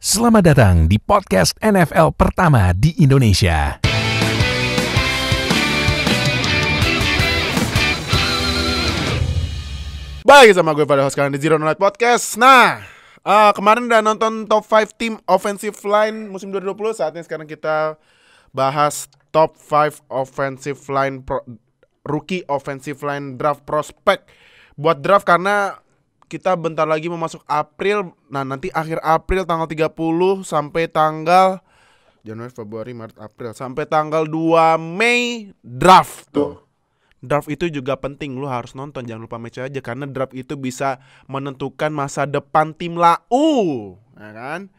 Selamat datang di podcast NFL pertama di Indonesia. Balik sama gue pada host kalian di Zero Night Podcast. Nah, kemarin udah nonton top 5 tim offensive line musim 2020. Saatnya sekarang kita bahas top 5 offensive line rookie offensive line draft prospect. Buat draft karena kita bentar lagi mau masuk April. Nah, nanti akhir April tanggal 30 sampai tanggal Januari, Februari, Maret, April sampai tanggal 2 Mei draft tuh. Draft itu juga penting, lu harus nonton, jangan lupa match aja karena draft itu bisa menentukan masa depan tim lau, ya kan?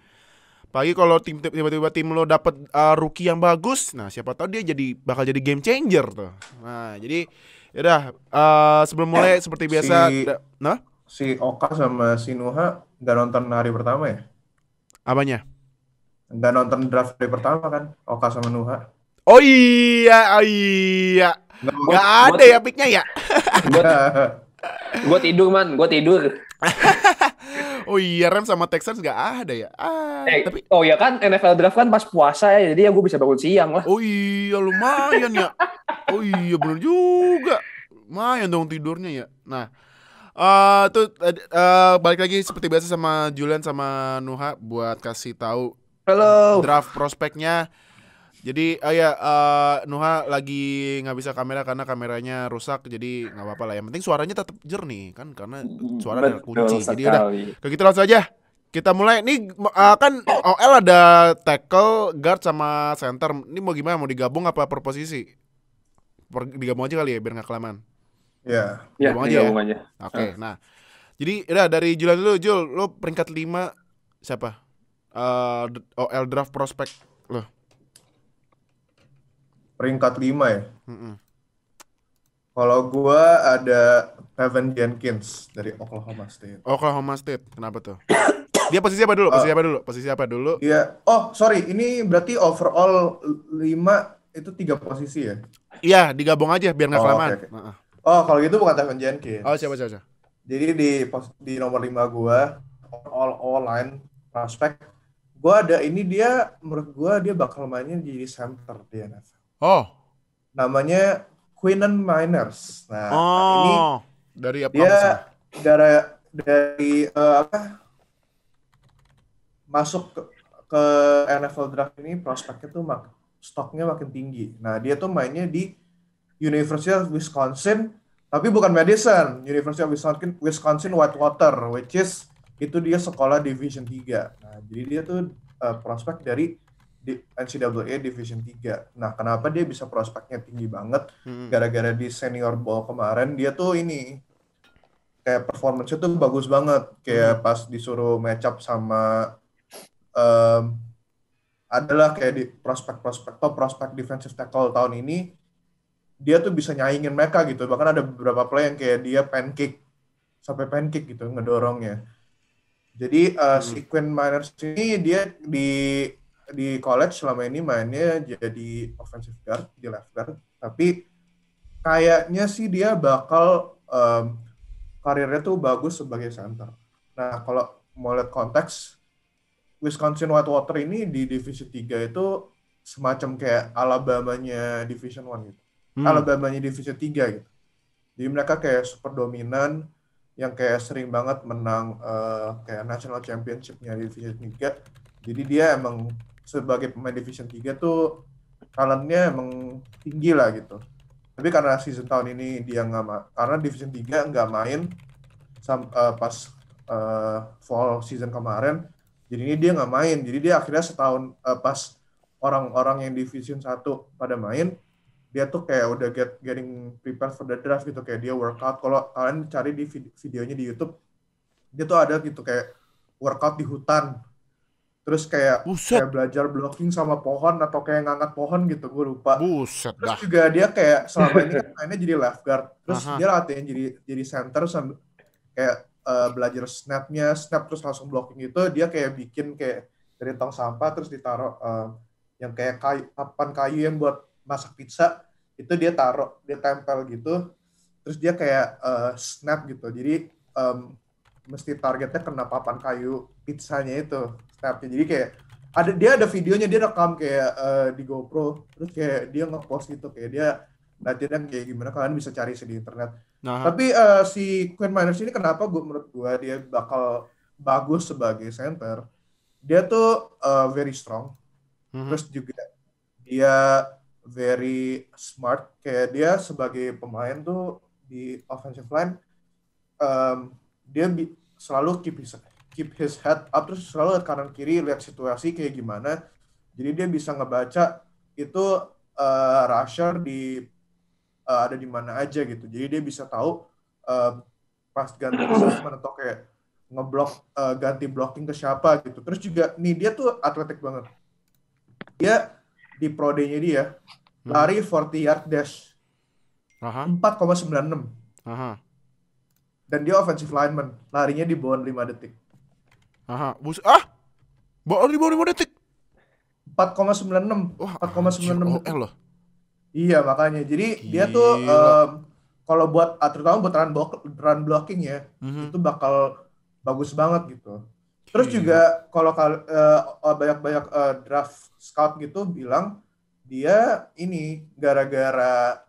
Apalagi kalau tiba-tiba tim lo dapet rookie yang bagus, nah siapa tahu dia bakal jadi game changer tuh. Nah, jadi yaudah, sebelum mulai seperti biasa, Si Oka sama si Nuha nggak nonton hari pertama ya? apanya? Nggak nonton draft hari pertama kan? Oka sama Nuha. Oh iya. Nggak ada ya picknya ya? Gue tidur man, gue tidur. Oh iya, Rams sama Texans nggak ada ya? Tapi oh ya kan NFL draft kan pas puasa ya, jadi ya gue bisa bangun siang lah. oh iya, lumayan ya. Oh iya, bener juga. Lumayan dong tidurnya ya. Nah, balik lagi seperti biasa sama Julian sama Nuha buat kasih tahu draft prospeknya. Jadi Nuha lagi nggak bisa kamera karena kameranya rusak, jadi nggak apa-apa lah. Yang penting suaranya tetap jernih kan, karena suara adalah kunci. Jadi udah, kayak gitu langsung aja. Kita mulai. Nih kan OL ada tackle, guard sama center. Ini mau gimana? Mau digabung apa per posisi? Digabung aja kali ya biar nggak kelamaan. Ya, digabung aja. Oke, nah. Jadi udah dari Julian dulu. Jul, lo peringkat 5 siapa? OL draft prospect lo. peringkat 5 ya. Kalau gue ada Tevin Jenkins dari Oklahoma State. Oklahoma State, kenapa tuh? Dia posisi apa dulu? Iya. Oh, sorry, ini berarti overall 5 itu 3 posisi ya? Iya, digabung aja biar nggak kelamaan. Okay. Oh, kalau gitu bukan Tevin Jenkins. Oh, siapa? Jadi di nomor 5 gue all line prospect, gue ada ini, dia menurut gue dia bakal mainnya di center di NFL. Oh. Namanya Quinnen Miners. Nah, ini dari apa? Dia dari masuk ke NFL draft ini prospeknya tuh stoknya makin tinggi. Nah, dia tuh mainnya di University of Wisconsin, tapi bukan Madison, University of Wisconsin Whitewater, which is itu dia sekolah Division 3. Nah, jadi dia tuh prospek dari NCAA Division 3. Nah, kenapa dia bisa prospeknya tinggi banget? Gara-gara di Senior Bowl kemarin dia tuh ini kayak performance-nya tuh bagus banget. Kayak pas disuruh match up sama adalah kayak di prospek defensive tackle tahun ini, dia tuh bisa nyaingin mereka gitu. Bahkan ada beberapa play yang kayak dia sampai pancake gitu ngedorongnya. Jadi si Quinn Miners ini dia di college selama ini mainnya jadi offensive guard, di left guard, tapi kayaknya sih dia bakal karirnya tuh bagus sebagai center. Nah, kalau mau lihat konteks, Wisconsin Whitewater ini di Division 3 itu semacam kayak Alabama-nya Division 1 gitu. Alabama-nya Division 3 gitu. Jadi mereka kayak super dominan, yang kayak sering banget menang kayak national championship-nya Division 3. Jadi dia emang sebagai pemain Division 3 tuh talentnya emang tinggi lah gitu. Tapi karena season tahun ini dia karena Division 3 nggak main pas fall season kemarin, jadi ini dia nggak main. Jadi dia akhirnya setahun pas orang-orang yang Division 1 pada main, dia tuh kayak udah getting prepared for the draft gitu, kayak dia workout. Kalau kalian cari di videonya di YouTube, dia tuh ada gitu kayak workout di hutan. Terus kayak belajar blocking sama pohon atau kayak ngangkat pohon gitu, gue lupa. Buset terus dah. juga dia kayak selama ini kan mainnya jadi left guard. Terus dia latihan jadi center sambil kayak belajar snap terus langsung blocking gitu. Dia kayak bikin kayak dari tong sampah terus ditaruh yang kayak papan kayu yang buat masak pizza, itu dia tempel gitu. Terus dia kayak snap gitu. Jadi mesti targetnya kena papan kayu pizzanya itu. snapnya. Jadi kayak ada videonya, dia rekam kayak di GoPro, terus kayak dia ngepost gitu, kayak dia latihan kayak gimana, kalian bisa cari sih di internet. Nah, Tapi si Quinn Miners ini kenapa menurut gue dia bakal bagus sebagai center? Dia tuh very strong, terus juga dia very smart. Kayak dia sebagai pemain tuh di offensive line, dia selalu keep his head up, terus selalu lihat kanan kiri, lihat situasi kayak gimana. Jadi dia bisa ngebaca itu rusher ada di mana aja gitu. Jadi dia bisa tahu pas ganti assignment atau kayak ngeblok ganti blocking ke siapa gitu. Terus juga nih dia tuh atletik banget. Dia di Pro Day-nya dia lari 40 yard dash 4,96. Dan dia offensive lineman, larinya di bawah 5 detik. Bawa di bawah 5 detik. 4,96. Wah, 4,96 detik. loh. Iya, makanya. Jadi dia tuh kalau buat terutama buat run blocking ya, itu bakal bagus banget gitu. Terus juga kalau banyak draft scout gitu bilang dia ini gara-gara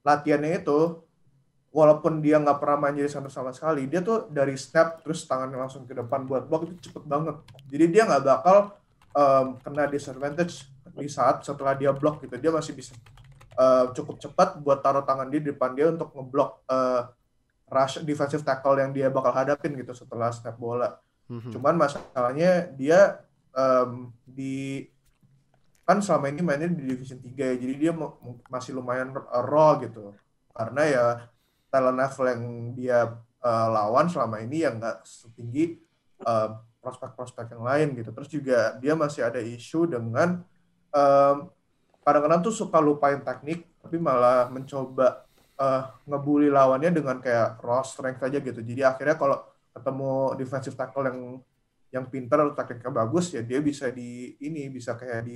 latihannya itu, walaupun dia nggak pernah main jadi center sama sekali, dia tuh dari snap terus tangannya langsung ke depan buat block itu cepet banget. Jadi dia nggak bakal kena disadvantage di saat setelah dia block gitu. Dia masih bisa cukup cepat buat taruh tangan dia di depan dia untuk ngeblok rush defensive tackle yang dia bakal hadapin gitu setelah snap bola. Cuman masalahnya dia kan selama ini mainnya di Division 3 ya, jadi dia masih lumayan raw gitu. Karena ya talent level yang dia lawan selama ini yang nggak setinggi prospek-prospek yang lain gitu. Terus juga dia masih ada isu dengan kadang-kadang tuh suka lupain teknik, tapi malah mencoba ngebully lawannya dengan kayak raw strength aja gitu. Jadi akhirnya kalau ketemu defensive tackle yang pintar atau tekniknya bagus, ya dia bisa bisa kayak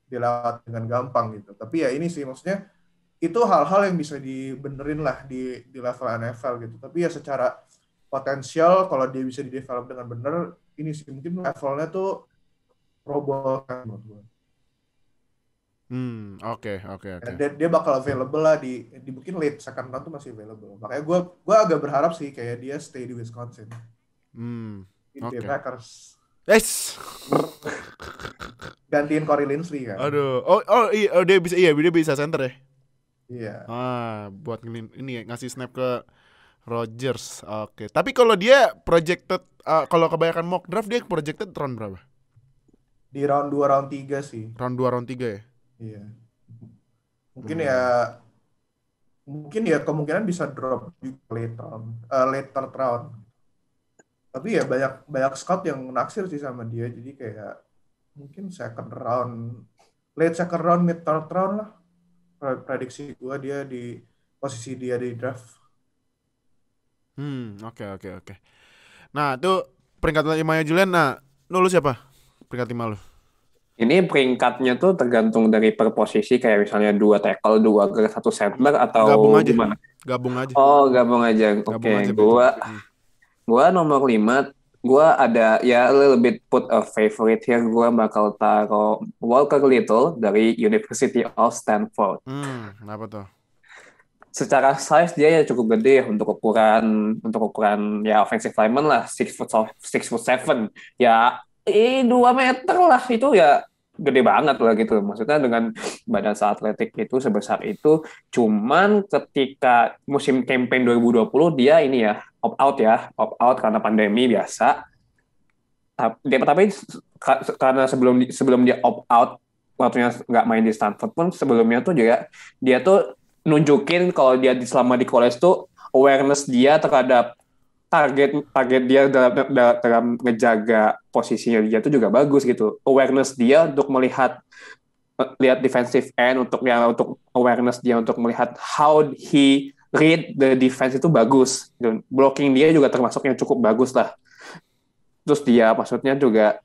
dilewat dengan gampang gitu. Tapi ya ini sih maksudnya itu hal-hal yang bisa dibenerin lah di level NFL gitu. Tapi ya secara potensial kalau dia bisa di-develop dengan bener, ini sih mungkin levelnya tuh Pro Bowl kan menurut gue. Oke. Dia bakal available lah di mungkin late second round tuh masih available. Makanya gue agak berharap sih kayak dia stay di Wisconsin. Di Packers. Yes. Gantiin Corey Linsley kan. Aduh. Dia bisa center ya. Iya. Buat ini ngasih snap ke Rodgers. Oke. Tapi kalau dia projected kalau kebanyakan mock draft dia projected round berapa? Di round 2 round 3 sih. Round 2 round 3 ya? Iya. Mungkin ya kemungkinan bisa drop di late third round. Tapi ya banyak scout yang naksir sih sama dia, jadi kayak mungkin late second round, mid third round lah. Prediksi gue dia di posisi dia di draft. Oke. Nah, itu peringkat 5-nya Julian. Nah, lu siapa? Peringkat 5 lu. Ini peringkatnya tuh tergantung dari per posisi, kayak misalnya 2 tackle, 2 guard, 1 center, atau gimana? Gabung aja. Oh, gabung aja. Oke. Gua nomor 5, gua ada ya a little bit put a favorite here. Gua bakal taruh Walker Little dari University of Stanford. Kenapa tuh? Secara size dia ya cukup gede untuk ukuran ya offensive lineman lah, 6'7". Ya 2 meter lah, itu ya gede banget lah gitu. Maksudnya dengan badan atletik itu sebesar itu. Cuman ketika musim campaign 2020 dia ini ya opt out karena pandemi biasa. Tapi karena sebelum dia opt out, waktunya nggak main di Stanford pun, sebelumnya tuh juga dia tuh nunjukin kalau dia selama di college tuh awareness dia terhadap target dia dalam ngejaga posisinya dia tuh juga bagus gitu. Awareness dia untuk lihat defensive end, untuk awareness dia untuk melihat how he read the defense itu bagus. Blocking dia juga termasuk yang cukup bagus lah. Terus dia maksudnya juga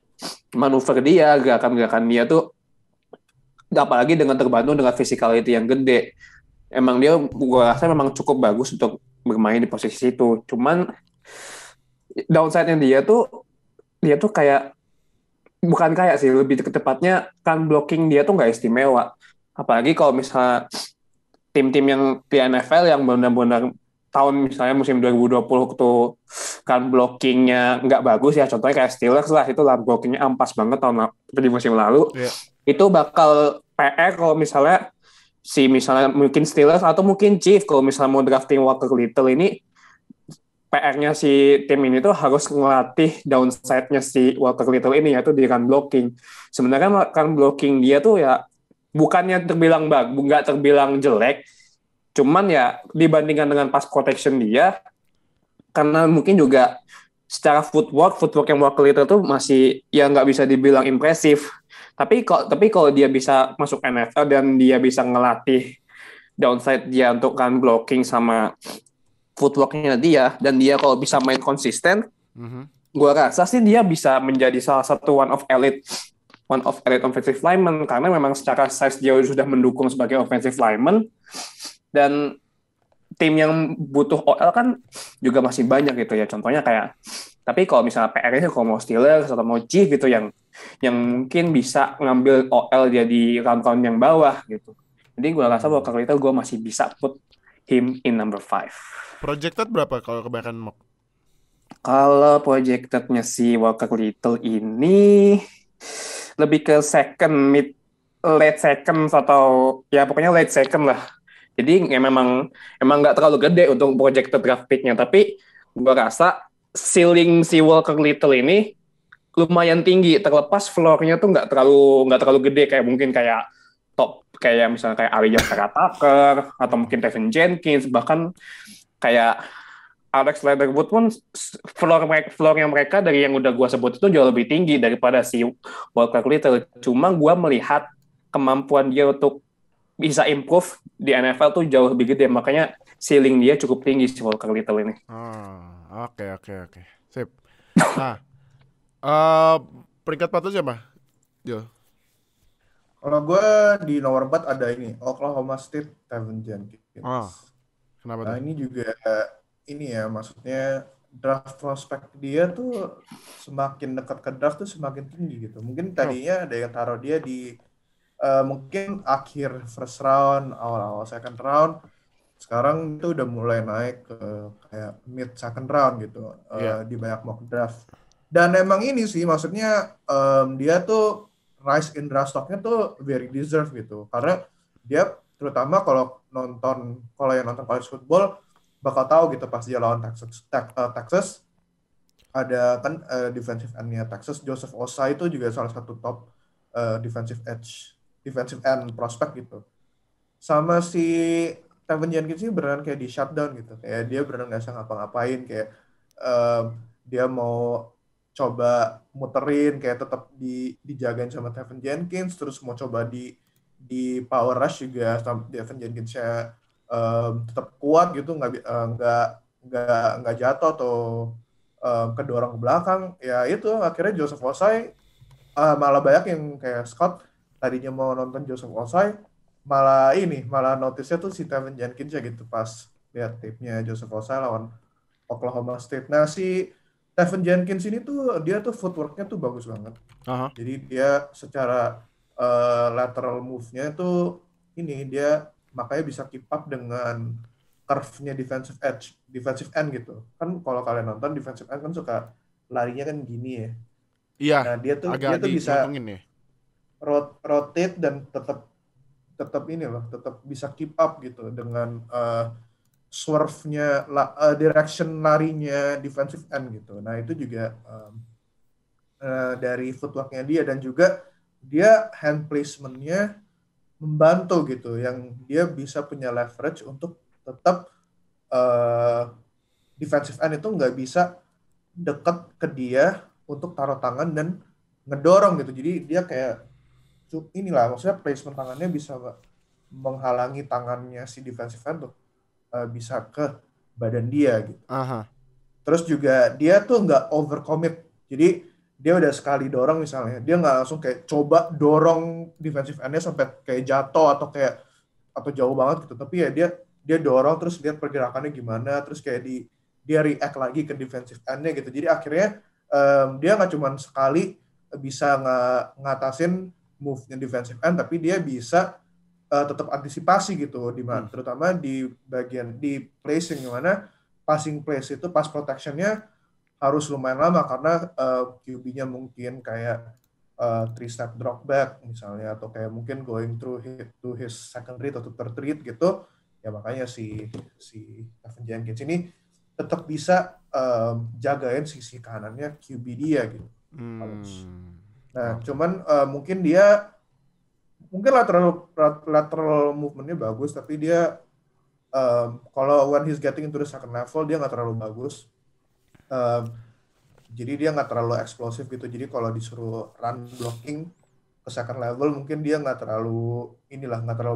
manuver dia, gerakan-gerakan dia tuh apalagi dengan terbantu dengan physicality yang gede. Emang dia gue rasa memang cukup bagus untuk bermain di posisi itu. Cuman downside-nya dia tuh dia tuh kayak bukan kayak sih, lebih tepatnya kan blocking dia tuh nggak istimewa. Apalagi kalau misalnya tim-tim yang di NFL yang benar-benar tahun misalnya musim 2020 tuh kan blockingnya nggak bagus ya, contohnya kayak Steelers lah, itu lah blockingnya ampas banget di musim lalu. Iya. Itu bakal PR kalau misalnya misalnya mungkin Steelers atau mungkin Chief kalau misalnya mau drafting Walker Little ini, PR-nya si tim ini tuh harus ngelatih downside-nya si Walker Little ini, yaitu di run blocking. Sebenarnya run blocking dia tuh ya bukannya terbilang bagus, nggak terbilang jelek, cuman ya dibandingkan dengan pass protection dia, karena mungkin juga secara footwork yang Walker Little tuh masih ya nggak bisa dibilang impresif. Tapi kalau dia bisa masuk NFL dan dia bisa ngelatih downside dia untuk run blocking sama footworknya dia, dan dia kalau bisa main konsisten, gue rasa sih dia bisa menjadi salah satu one of elite offensive lineman, karena memang secara size dia sudah mendukung sebagai offensive lineman, dan tim yang butuh OL kan juga masih banyak gitu ya, contohnya kayak, tapi kalau misalnya PR-nya kalau mau Steelers atau mau Chief gitu yang mungkin bisa ngambil OL dia di round-round yang bawah gitu. Jadi gue rasa Walker Little gue masih bisa put him in number 5. Projected berapa kalau kebanyakan mock? Kalau projected-nya si Walker Little ini lebih ke late second atau ya pokoknya late second lah. Jadi ya memang nggak terlalu gede untuk projected draft pick-nya, tapi gue rasa ceiling si Walker Little ini lumayan tinggi, terlepas floor-nya tuh nggak terlalu gede kayak mungkin kayak top kayak misalnya kayak Alijah Tucker atau mungkin Tevin Jenkins, bahkan kayak Alex Leatherwood pun floor-nya mereka dari yang udah gue sebut itu jauh lebih tinggi daripada si Walker Little. Cuma gue melihat kemampuan dia untuk bisa improve di NFL tuh jauh lebih gede, makanya ceiling dia cukup tinggi si Walker Little ini. Oke. Sip. Nah, peringkat 4 siapa? Jo. Kalau gue di nomor 4 ada ini, Oklahoma State, Tevin Jenkins. Kenapa Nah tuh? ini juga ini ya, maksudnya draft prospect dia tuh semakin dekat ke draft tuh semakin tinggi gitu. Mungkin tadinya ada yang taruh dia di mungkin akhir first round, awal-awal second round. Sekarang itu udah mulai naik ke kayak mid second round gitu di banyak mock draft. Dan emang ini sih maksudnya dia tuh rise in draft stocknya tuh very deserved gitu. Karena dia terutama kalau yang nonton college football bakal tahu gitu pas dia lawan Texas ada kan defensive end-nya Texas, Joseph Ossai itu juga salah satu top defensive end prospect gitu. Sama si Tevin Jenkins sih beneran kayak di shutdown gitu, kayak dia beneran nggak bisa ngapa-ngapain, kayak dia mau coba muterin kayak tetap dijagain sama Tevin Jenkins, terus mau coba di power rush juga sama Tevin Jenkins-nya tetap kuat gitu, nggak jatuh atau kedorong ke belakang. Ya itu akhirnya Joseph Ossai malah banyak yang kayak Scott tadinya mau nonton Joseph Ossai malah notice-nya tuh si Tevin Jenkins ya gitu pas lihat tape-nya Joseph Ossai lawan Oklahoma State. Nah si Tevin Jenkins ini tuh dia tuh footwork-nya tuh bagus banget. Jadi dia secara lateral move-nya tuh ini dia makanya bisa keep up dengan curve-nya defensive end gitu. Kan kalau kalian nonton defensive end kan suka larinya kan gini ya. Iya. Nah dia tuh bisa ya. rotate dan tetap bisa keep up gitu dengan swerve-nya direction larinya defensive end gitu. Nah itu juga dari footwork-nya dia, dan juga dia hand placement-nya membantu gitu, yang dia bisa punya leverage untuk tetap defensive end itu nggak bisa deket ke dia untuk taruh tangan dan ngedorong gitu. Jadi dia kayak inilah maksudnya placement tangannya bisa menghalangi tangannya si defensive end tuh bisa ke badan dia gitu. Terus juga dia tuh nggak overcommit. Jadi dia udah sekali dorong misalnya, dia nggak langsung kayak coba dorong defensive end-nya sampai kayak jatuh atau jauh banget gitu. Tapi ya dia dorong terus lihat pergerakannya gimana, terus kayak dia react lagi ke defensive end-nya gitu. Jadi akhirnya dia nggak cuma sekali bisa ngatasin move-nya defensive end, tapi dia bisa tetap antisipasi gitu, terutama di bagian di placing, yang mana passing place itu pass protection-nya harus lumayan lama karena QB-nya mungkin kayak 3-step drop back misalnya, atau kayak mungkin going through to his second read atau third read gitu ya. Makanya si Tevin Jenkins ini tetap bisa jagain sisi kanannya QB dia gitu. Nah, cuman mungkin lateral movement-nya bagus, tapi dia kalau when he's getting into the second level dia nggak terlalu bagus. Jadi dia nggak terlalu eksplosif gitu. Jadi kalau disuruh run blocking ke second level mungkin dia nggak terlalu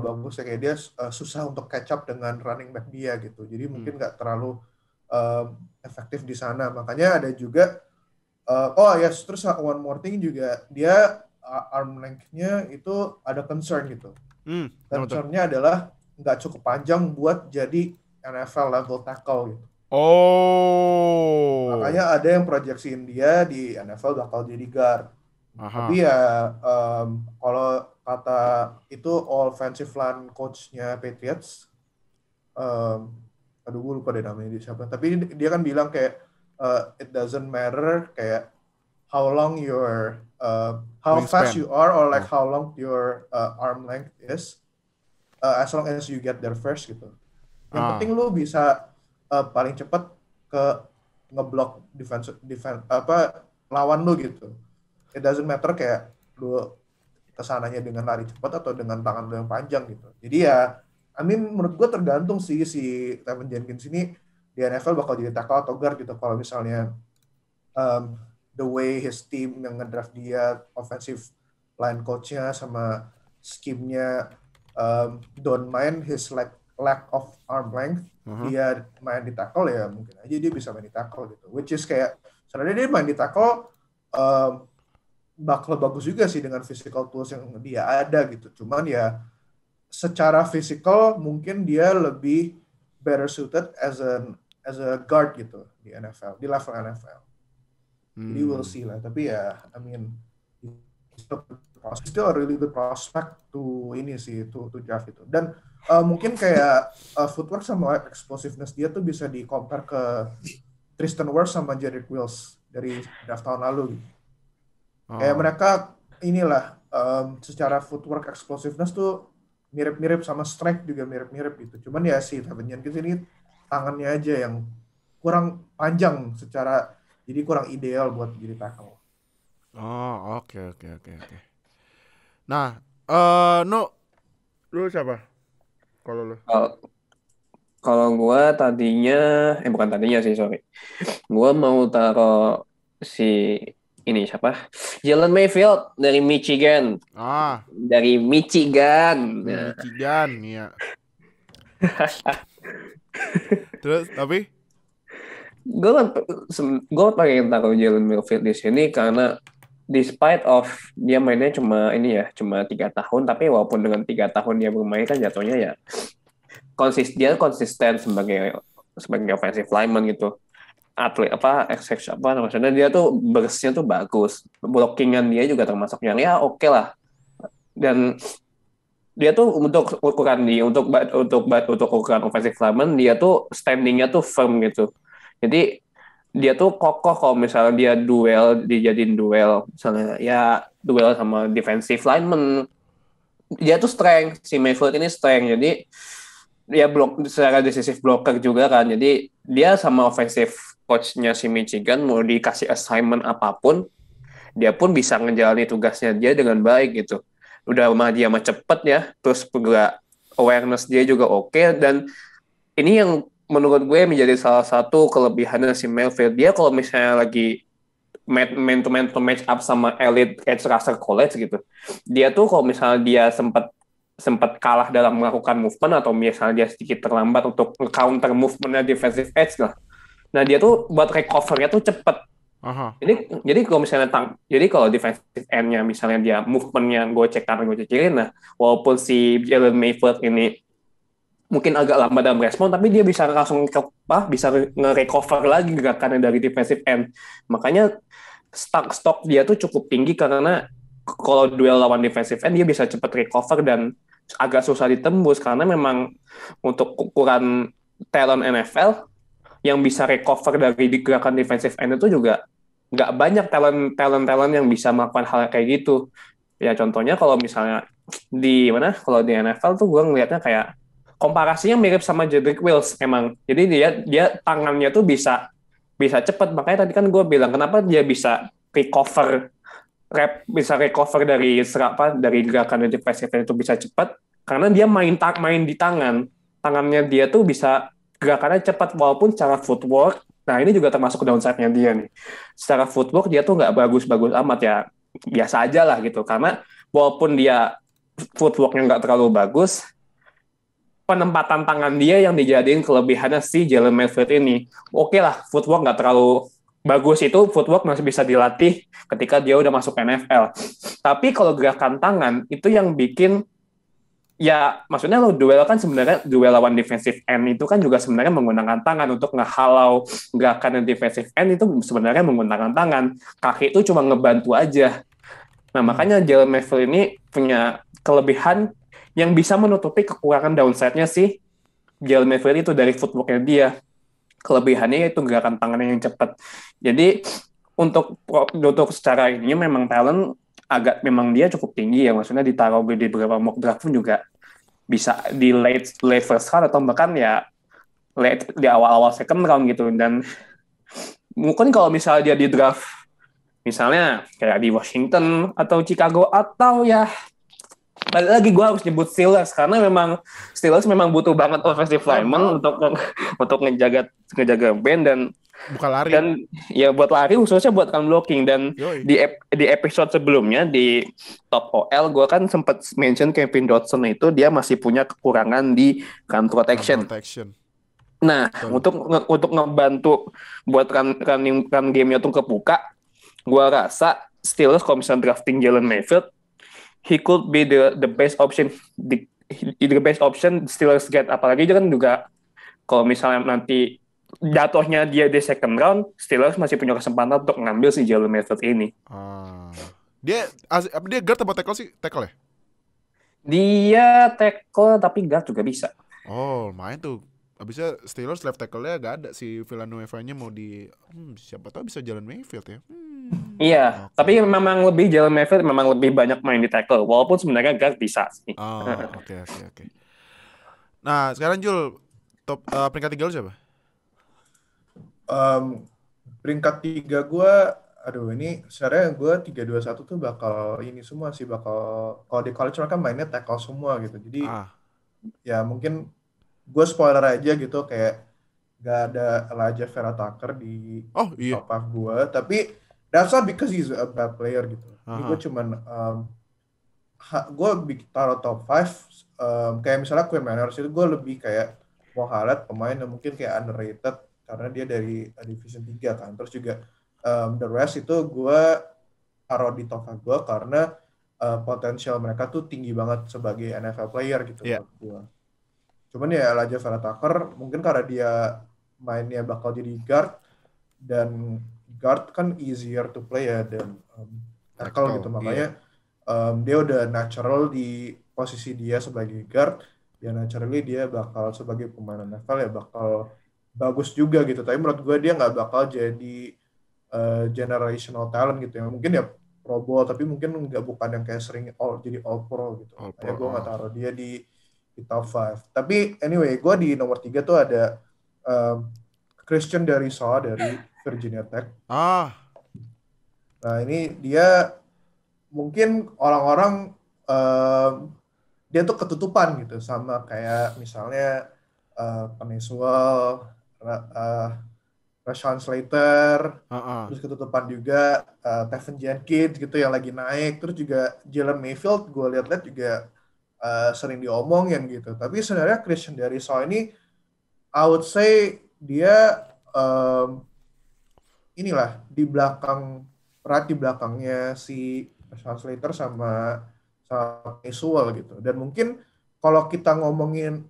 bagus ya, kayak dia susah untuk catch up dengan running back dia gitu. Jadi mungkin nggak terlalu efektif di sana. Makanya ada juga terus one more thing juga, dia arm length-nya itu ada concern gitu. Concern-nya adalah nggak cukup panjang buat jadi NFL level tackle gitu. Makanya ada yang proyeksiin dia di NFL bakal jadi guard. Tapi ya kalau kata itu offensive line coach-nya Patriots, gue lupa deh namanya dia siapa. Tapi dia kan bilang kayak it doesn't matter kayak how long your how fast you are, or like how long your arm length is, as long as you get there first gitu. Yang penting lu bisa paling cepat ke ngeblok defense lawan lu gitu. It doesn't matter kayak lu kesananya dengan lari cepat atau dengan tangan lu yang panjang gitu. Jadi ya, menurut gue tergantung si Tevin Jenkins ini di NFL bakal jadi tackle atau guard gitu. Kalau misalnya the way his team yang ngedraft dia, offensive line coach-nya sama scheme-nya don't mind his lack of arm length, dia main di tackle, ya mungkin aja dia bisa main di tackle gitu. Which is kayak sebenarnya dia main di tackle bakal bagus juga sih dengan physical tools yang dia ada gitu. Cuman ya secara physical mungkin dia lebih better suited as a guard gitu di NFL, di level NFL. Jadi we'll see lah. Tapi ya, still a really good prospect to draft itu. Dan mungkin kayak footwork sama explosiveness dia tuh bisa di-compare ke Tristan Wirfs sama Jedrick Wills dari draft tahun lalu gitu. Kayak mereka secara footwork explosiveness tuh mirip-mirip, sama strength juga mirip-mirip gitu. Cuman ya si Tevin Jenkins ini tangannya aja yang kurang panjang jadi kurang ideal buat jadi tackle. Oke. Nah, lu siapa? Kalau lu? Kalau gue bukan tadinya sih, sorry. Gue mau taruh ini siapa? Jalen Mayfield dari Michigan. Dari Michigan. Michigan, ya. Terus, tapi? Gue pengen taruh Jalen Mayfield di sini karena despite of dia mainnya cuma 3 tahun, tapi walaupun dengan 3 tahun dia bermain kan jatuhnya ya dia konsisten sebagai offensive lineman gitu. Atlet maksudnya dia tuh burst-nya tuh bagus, blocking-an dia juga termasuk yang ya oke lah. Dan dia tuh untuk ukuran offensive lineman dia tuh standing-nya tuh firm gitu. Jadi dia tuh kokoh kalau misalnya dia dijadiin duel, misalnya ya duel sama defensive lineman, dia tuh strength, si Mayfield ini strength. Jadi dia secara decisive blocker juga kan. Jadi dia sama offensive coach-nya si Michigan mau dikasih assignment apapun, dia pun bisa ngejalani tugasnya dia dengan baik gitu. Udah dia mah cepet ya, terus juga awareness dia juga oke. Dan ini yang menurut gue menjadi salah satu kelebihannya si Mayfield. Dia kalau misalnya lagi man to match up sama elite edge rusher college gitu, dia tuh kalau misalnya dia sempat kalah dalam melakukan movement, atau misalnya dia sedikit terlambat untuk counter movementnya defensive edge lah, nah dia tuh buat recovernya tuh cepet. Jadi kalau misalnya kalau defensive end-nya misalnya dia movementnya gocek kanan gocek kiri, nah walaupun si Jalen Mayfield ini mungkin agak lambat dalam respon, tapi dia bisa langsung bisa nge-recover lagi gerakannya dari defensive end. Makanya stok dia tuh cukup tinggi karena kalau duel lawan defensive end dia bisa cepat recover dan agak susah ditembus karena memang untuk ukuran talent NFL yang bisa recover dari gerakan defensive end itu juga nggak banyak talent yang bisa melakukan hal kayak gitu. Ya contohnya kalau misalnya kalau di NFL tuh gue ngelihatnya kayak komparasinya mirip sama Jedrick Wills emang. Jadi dia tangannya tuh bisa bisa cepat. Makanya tadi kan gue bilang kenapa dia bisa recover dari gerakan defensive itu bisa cepat karena dia main di tangannya dia tuh bisa gerakannya cepat walaupun secara footwork. Nah ini juga termasuk downside-nya dia nih. Secara footwork dia tuh nggak bagus-bagus amat ya, biasa aja lah gitu. Karena walaupun dia footwork-nya nggak terlalu bagus, penempatan tangan dia yang dijadiin kelebihannya si Jalen Mayfield ini. Oke lah, footwork nggak terlalu bagus itu, footwork masih bisa dilatih ketika dia udah masuk NFL. Tapi kalau gerakan tangan, itu yang bikin, ya maksudnya lo duel kan sebenarnya, duel lawan defensive end itu kan juga sebenarnya menggunakan tangan untuk ngehalau gerakan defensive end itu sebenarnya menggunakan tangan. Kaki itu cuma ngebantu aja. Nah, makanya Jalen Mayfield ini punya kelebihan yang bisa menutupi kekurangan downside-nya si Jalen Mayfield itu dari footwork-nya dia. Kelebihannya itu gerakan tangannya yang cepat. Jadi untuk secara ini memang talent memang dia cukup tinggi ya, maksudnya ditaruh di beberapa mock draft pun juga bisa di late first round atau bahkan ya late di awal-awal second round gitu. Dan mungkin kalau misalnya dia di draft misalnya kayak di Washington atau Chicago atau ya balik lagi gue harus nyebut Steelers karena memang Steelers memang butuh banget offensive lineman untuk ngejaga band dan bukan lari. Dan ya buat lari khususnya buat run blocking. Dan di episode sebelumnya di Top OL gue kan sempat mention Kevin Dotson itu dia masih punya kekurangan di run protection. Nah, untuk ngebantu buat run game-nya tuh kebuka, gue rasa Steelers kalau misalnya drafting Jalen Mayfield, he could be the best option the best option Steelers get. Apalagi dia kan juga kalau misalnya nanti jatuhnya dia di second round, Steelers masih punya kesempatan untuk ngambil si Jalen Mayfield ini. Dia guard atau tackle sih? Tackle ya? Dia tackle tapi guard juga bisa. Oh, main tuh. Abisnya Steelers left tackle-nya gak ada, si Villanueva-nya mau di siapa tahu bisa Jalen Mayfield ya. Iya, tapi memang Jalen Mayfield memang lebih banyak main di tackle, walaupun sebenarnya guard bisa sih. Oke. Nah, sekarang Jul, top peringkat 3 lu siapa? Peringkat 3 gue, ini sebenarnya gue 3-2-1 tuh bakal ini semua sih, kalau di college mereka mainnya tackle semua gitu. Jadi ya mungkin gue spoiler aja gitu, kayak gak ada Elijah Vera Tucker di top 5 gue, tapi that's not because he's a bad player gitu. Ini gue cuman gue taruh top 5 kayak misalnya Quinn Manners itu gue lebih kayak mau highlight pemain yang mungkin kayak underrated karena dia dari Division 3 kan. Terus juga the rest itu gue taruh di top 5 gue karena potensial mereka tuh tinggi banget sebagai NFL player gitu buat gue. Cuman ya Elijah Vera Tucker mungkin karena dia mainnya bakal jadi guard, dan guard kan easier to play ya dan tackle gitu, makanya dia udah natural di posisi dia sebagai guard, ya naturally dia bakal sebagai pemain NFL ya bakal bagus juga gitu. Tapi menurut gue dia nggak bakal jadi generational talent gitu ya, mungkin ya Pro Bowl tapi mungkin bukan yang kayak sering jadi All Pro gitu. Kayak gue nggak taruh dia di top 5. Tapi anyway, gue di nomor 3 tuh ada Christian Darrisaw dari Virginia Tech. Nah ini dia mungkin orang-orang dia tuh ketutupan gitu sama kayak misalnya Peniswell, Rashawn Slater, terus ketutupan juga Tevin Jenkins gitu yang lagi naik, terus juga Jalen Mayfield gue lihat-lihat juga sering diomongin gitu. Tapi sebenarnya Christian Darrisaw ini I would say dia inilah di belakangnya si Rashawn Slater sama Peniswell gitu. Dan mungkin kalau kita ngomongin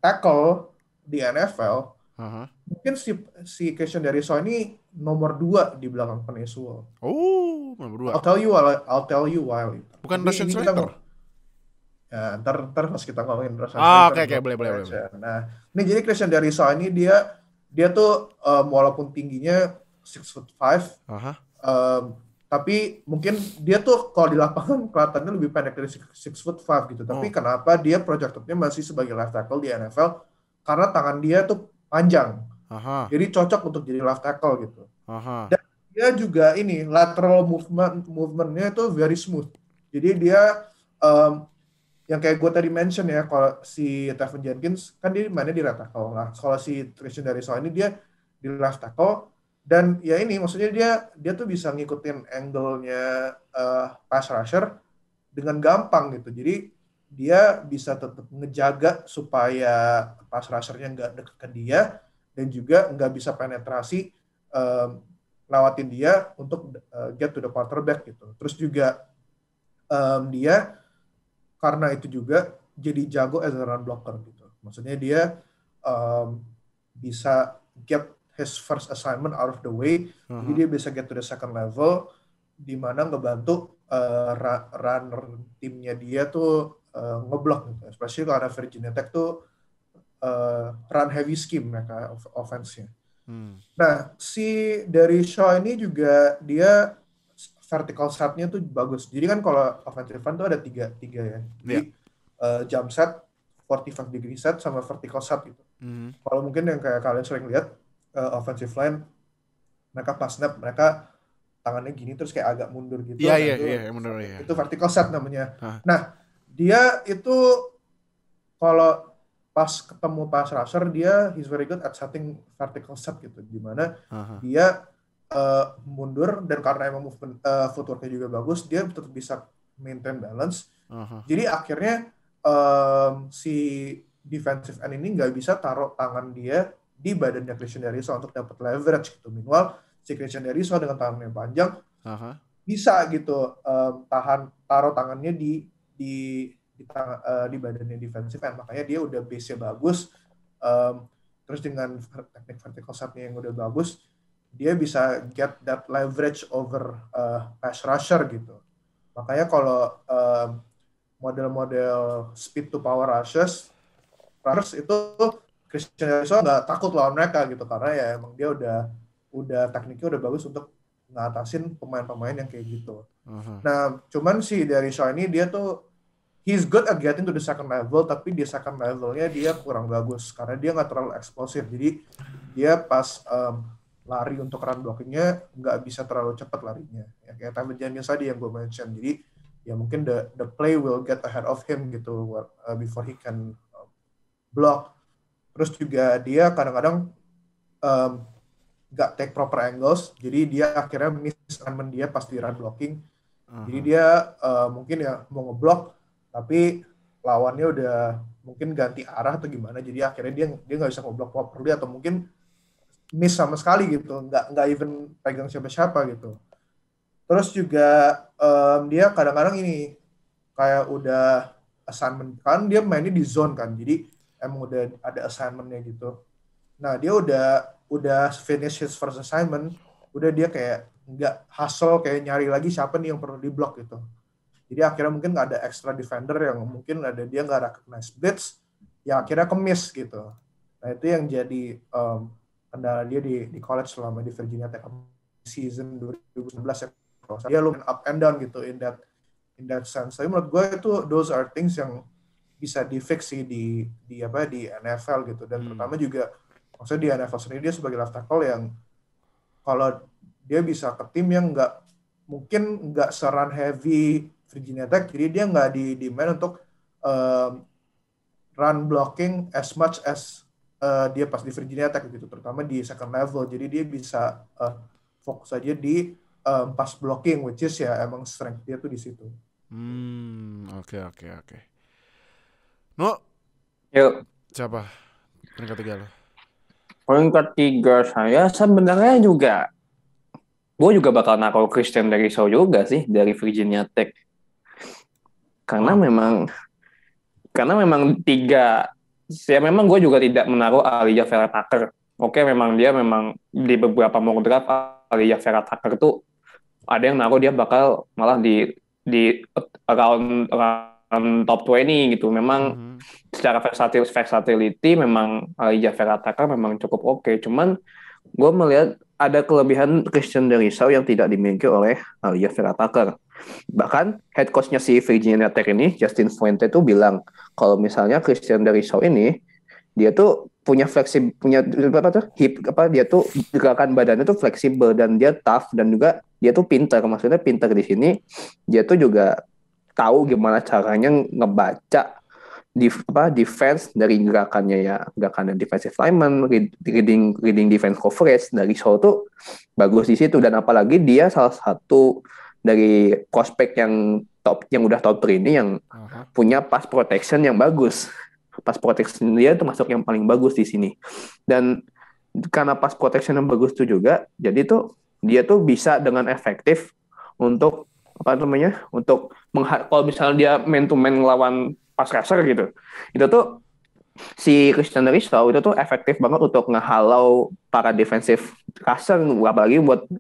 tackle di NFL, Aha. mungkin si Christian Darrisaw ini nomor 2 di belakang Penei Sewell. Oh, nomor 2. I'll tell you why. Bukan Tapi Rashawn ini kita Slater. ya, ntar pas kita ngomongin Rashawn Ah, Slater, oke, boleh. Nah, ini jadi Christian Darrisaw ini dia tuh walaupun tingginya 6'5", Aha. tapi mungkin dia tuh kalau di lapangan kelihatannya lebih pendek dari 6'5" gitu. Tapi kenapa dia projectednya masih sebagai left tackle di NFL? Karena tangan dia tuh panjang. Aha. Jadi cocok untuk jadi left tackle gitu. Aha. Dan dia juga ini lateral movementnya itu very smooth. Jadi dia yang kayak gue tadi mention ya, kalau si Tevin Jenkins kan dia mainnya di right tackle. Nah, kalau si Christian Darrisaw ini dia di left tackle, dan ya ini maksudnya dia tuh bisa ngikutin angle-nya pass rusher dengan gampang gitu. Jadi dia bisa tetap ngejaga supaya pass rusher-nya nggak deket ke dia, dan juga nggak bisa penetrasi lewatin dia untuk get to the quarterback gitu. Terus juga dia karena itu juga jadi jago as a run blocker gitu. Maksudnya dia bisa get his first assignment out of the way. Jadi dia bisa get to the second level, di mana ngebantu runner timnya dia tuh ngeblok gitu. Especially karena Virginia Tech tuh run heavy scheme mereka offense-nya. Nah, si Darrisaw ini juga dia vertical set-nya tuh bagus. Jadi kan kalau offensive line tuh ada tiga ya. Jadi jump set, 45 degree set, sama vertical set gitu. Kalau mungkin yang kayak kalian sering lihat offensive line, mereka pas snap, mereka tangannya gini terus kayak agak mundur gitu. Iya, mundur ya. Itu vertical set namanya. Nah, dia itu kalau pas ketemu pass rusher, he's very good at setting vertical set gitu. Dimana dia mundur, dan karena emang movement footworknya juga bagus, dia tetap bisa maintain balance. Jadi akhirnya si defensive end ini nggak bisa taruh tangan dia di badannya Christian Darrisaw untuk dapat leverage gitu. Meanwhile si Christian Darrisaw dengan tangan yang panjang bisa gitu taruh tangannya di badannya defensive end. Makanya dia udah base-nya bagus, terus dengan teknik vertical set-nya yang udah bagus, dia bisa get that leverage over pass rusher gitu. Makanya kalau model-model speed to power rushers itu Christian Darrisaw nggak takut lawan mereka gitu, karena ya emang dia udah tekniknya udah bagus untuk ngatasin pemain-pemain yang kayak gitu. Nah, cuman si Darrisaw ini dia tuh he's good at getting to the second level, tapi di second levelnya dia kurang bagus karena dia nggak terlalu eksplosif. Jadi dia pas lari untuk run blockingnya nggak bisa terlalu cepat larinya. Ya, kayak Tevin Jenkins tadi yang gue mention. Jadi ya mungkin the play will get ahead of him gitu before he can block. Terus juga dia kadang-kadang nggak take proper angles, jadi dia akhirnya miss assignment dia pas di run blocking. Jadi dia mungkin ya mau ngeblok, tapi lawannya udah mungkin ganti arah atau gimana, jadi akhirnya dia nggak bisa ngeblok properly, atau mungkin miss sama sekali gitu, nggak even pegang siapa-siapa gitu. Terus juga dia kadang-kadang ini kayak udah assignment, kan dia mainnya di zone kan, jadi emang udah ada assignmentnya gitu. Nah dia udah finish his first assignment, udah dia kayak nggak hustle kayak nyari lagi siapa nih yang perlu di block gitu. Jadi akhirnya mungkin nggak ada extra defender yang mungkin ada, dia nggak recognize blitz, ya akhirnya kemis gitu. Nah itu yang jadi kendala dia di college selama di Virginia Tech season 2019 ya. Dia lumayan up and down gitu in that sense. Tapi menurut gue itu those are things yang bisa di fix sih di NFL gitu. Dan terutama juga maksudnya di NFL sendiri dia sebagai left tackle yang kalau dia bisa ke tim yang mungkin nggak serun heavy Virginia Tech, jadi dia nggak di main untuk run blocking as much as dia pas di Virginia Tech gitu, terutama di second level. Jadi dia bisa fokus aja di pass blocking, which is ya emang strength dia tuh di situ. Oke. No, yuk. Siapa peringkat 3 lo? Peringkat 3 saya sebenarnya juga, gue juga bakal naruh Christian Darrisaw juga sih dari Virginia Tech. Karena memang 3 ya memang gue juga tidak menaruh Elijah Vera Tucker. Oke, memang dia memang di beberapa mock draft Elijah Vera Tucker tuh ada yang naruh dia bakal malah di around top 20 gitu. Memang secara versatility memang Elijah Vera Tucker memang cukup oke. Cuman gue melihat ada kelebihan Christian Derisau yang tidak dimiliki oleh Elijah Vera Tucker. Bahkan head coach-nya si Virginia Tech ini, Justin Fuente tuh bilang kalau misalnya Christian Derisau ini dia tuh punya punya apa tuh dia tuh gerakan badannya tuh fleksibel dan dia tough dan juga dia tuh pintar. Maksudnya pintar di sini dia tuh juga tahu gimana caranya ngebaca defense dari gerakannya defensive lineman, reading defense coverage dari Shaw tuh bagus di situ. Dan apalagi dia salah satu dari prospek yang udah top 3 ini yang punya pass protection yang bagus. Pass protection dia termasuk yang paling bagus di sini. Dan karena pass protection yang bagus itu juga, jadi tuh dia tuh bisa dengan efektif untuk kalau misalnya dia man to man ngelawan pass rusher gitu. Itu tuh si Christian Derisau itu tuh efektif banget untuk ngehalau para defensive rusher,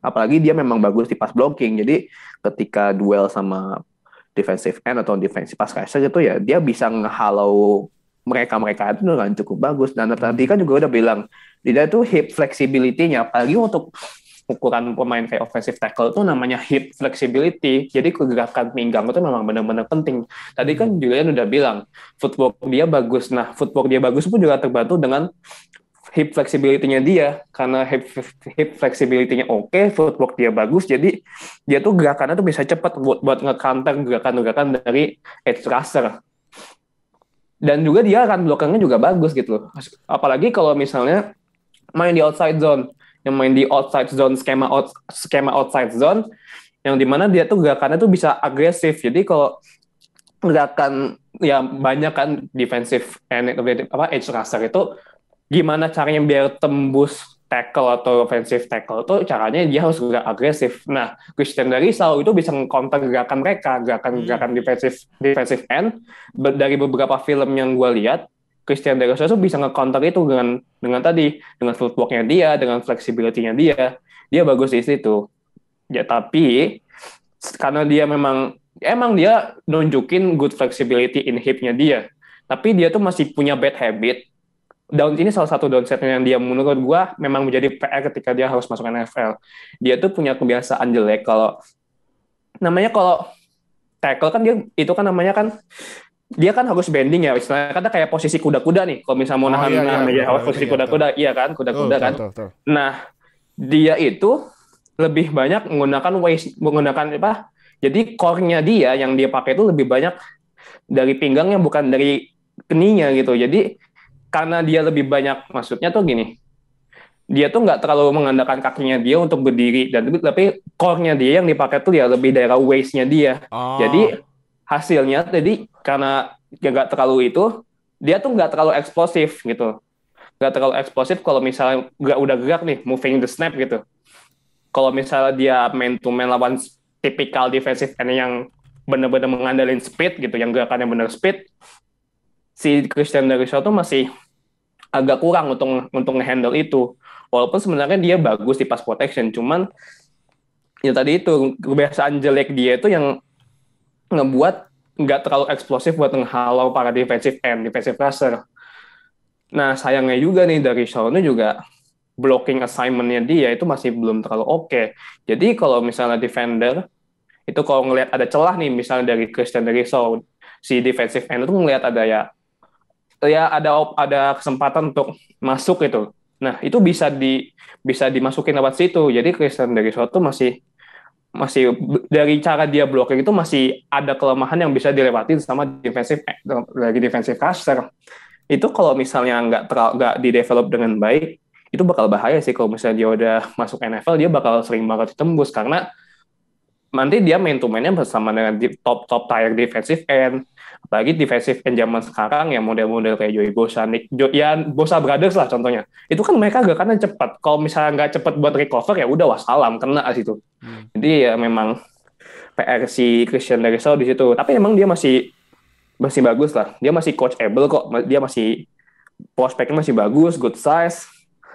apalagi dia memang bagus di pass blocking. Jadi ketika duel sama defensive end atau defensive pass rusher itu ya dia bisa ngehalau mereka itu dengan cukup bagus. Dan tadi kan juga udah bilang dia tuh hip flexibility-nya, apalagi untuk ukuran pemain kayak offensive tackle itu namanya hip flexibility. Jadi gerakan pinggang itu memang benar-benar penting. Tadi kan Julian udah bilang footwork dia bagus. Nah, footwork dia bagus pun juga terbantu dengan hip flexibility-nya dia. Karena hip flexibility-nya oke, footwork dia bagus, jadi dia tuh gerakannya tuh bisa cepat buat nge-counter gerakan-gerakan dari edge rusher. Dan juga dia akan blockingnya juga bagus gitu. Apalagi kalau misalnya main di outside zone, skema outside zone, yang dimana dia tuh gerakannya tuh bisa agresif. Jadi kalau gerakan ya banyak kan defensive edge rusher itu gimana caranya biar tembus tackle atau offensive tackle itu caranya dia harus gerak agresif. Nah, Christian Derisau itu bisa counter gerakan mereka, gerakan defensive end. Dari beberapa film yang gue lihat, Christian Derisau itu bisa nge-counter itu dengan footwork-nya dia, dengan flexibility-nya dia bagus di situ. Ya tapi karena dia emang dia nunjukin good flexibility in hip-nya dia, tapi dia tuh masih punya bad habit. Ini salah satu downside yang dia menurut gue memang menjadi PR ketika dia harus masuk NFL. Dia tuh punya kebiasaan jelek kalau tackle kan dia kan harus bending ya, istilahnya kata kayak posisi kuda-kuda nih. Kalau misalnya mau nahan posisi kuda-kuda, iya kan, kuda-kuda kan. Betul. Nah, dia itu lebih banyak menggunakan jadi core-nya dia yang dia pakai itu lebih banyak dari pinggangnya bukan dari keninya gitu. Jadi karena dia lebih banyak, maksudnya tuh gini, dia tuh nggak terlalu mengandalkan kakinya dia untuk berdiri, tapi core-nya dia yang dipakai tuh ya lebih daerah waist-nya dia. Jadi hasilnya tadi karena dia nggak terlalu dia tuh nggak terlalu eksplosif gitu. Nggak terlalu eksplosif kalau misalnya udah gerak nih, moving the snap gitu. Kalau misalnya dia man to man lawan tipikal defensive end yang benar-benar mengandalkan speed gitu, yang gerakannya benar speed, si Christian Derisau tuh masih agak kurang untuk nge-handle itu. Walaupun sebenarnya dia bagus di pass protection, cuman ya tadi itu kebiasaan jelek dia itu yang ngebuat nggak terlalu eksplosif buat ngehalau para defensive rusher. Nah, sayangnya juga nih dari Shaw ini juga blocking assignment-nya dia itu masih belum terlalu oke. Jadi kalau misalnya defender itu kalau ngelihat ada celah nih misalnya dari Christian Derisau, si defensive end itu ngelihat ada ada kesempatan untuk masuk gitu. Nah, itu bisa dimasukin lewat situ. Jadi Christian Derisau tuh masih dari cara dia blocking itu masih ada kelemahan yang bisa dilewatin sama defensive rusher. Itu kalau misalnya nggak di-develop dengan baik, itu bakal bahaya sih kalau misalnya dia udah masuk NFL, dia bakal sering banget ditembus karena nanti dia main to man-nya bersama dengan top tier defensive end. Apalagi defensive end zaman sekarang ya model-model kayak Joey Bosa, Bosa Brothers lah contohnya. Itu kan mereka gerakannya cepat. Kalau misalnya nggak cepat buat recover ya udah wassalam, kena situ. Jadi ya memang PR si Christian Derisau di situ. Tapi memang dia masih bagus lah. Dia masih coachable kok. Dia masih prospeknya masih bagus, good size,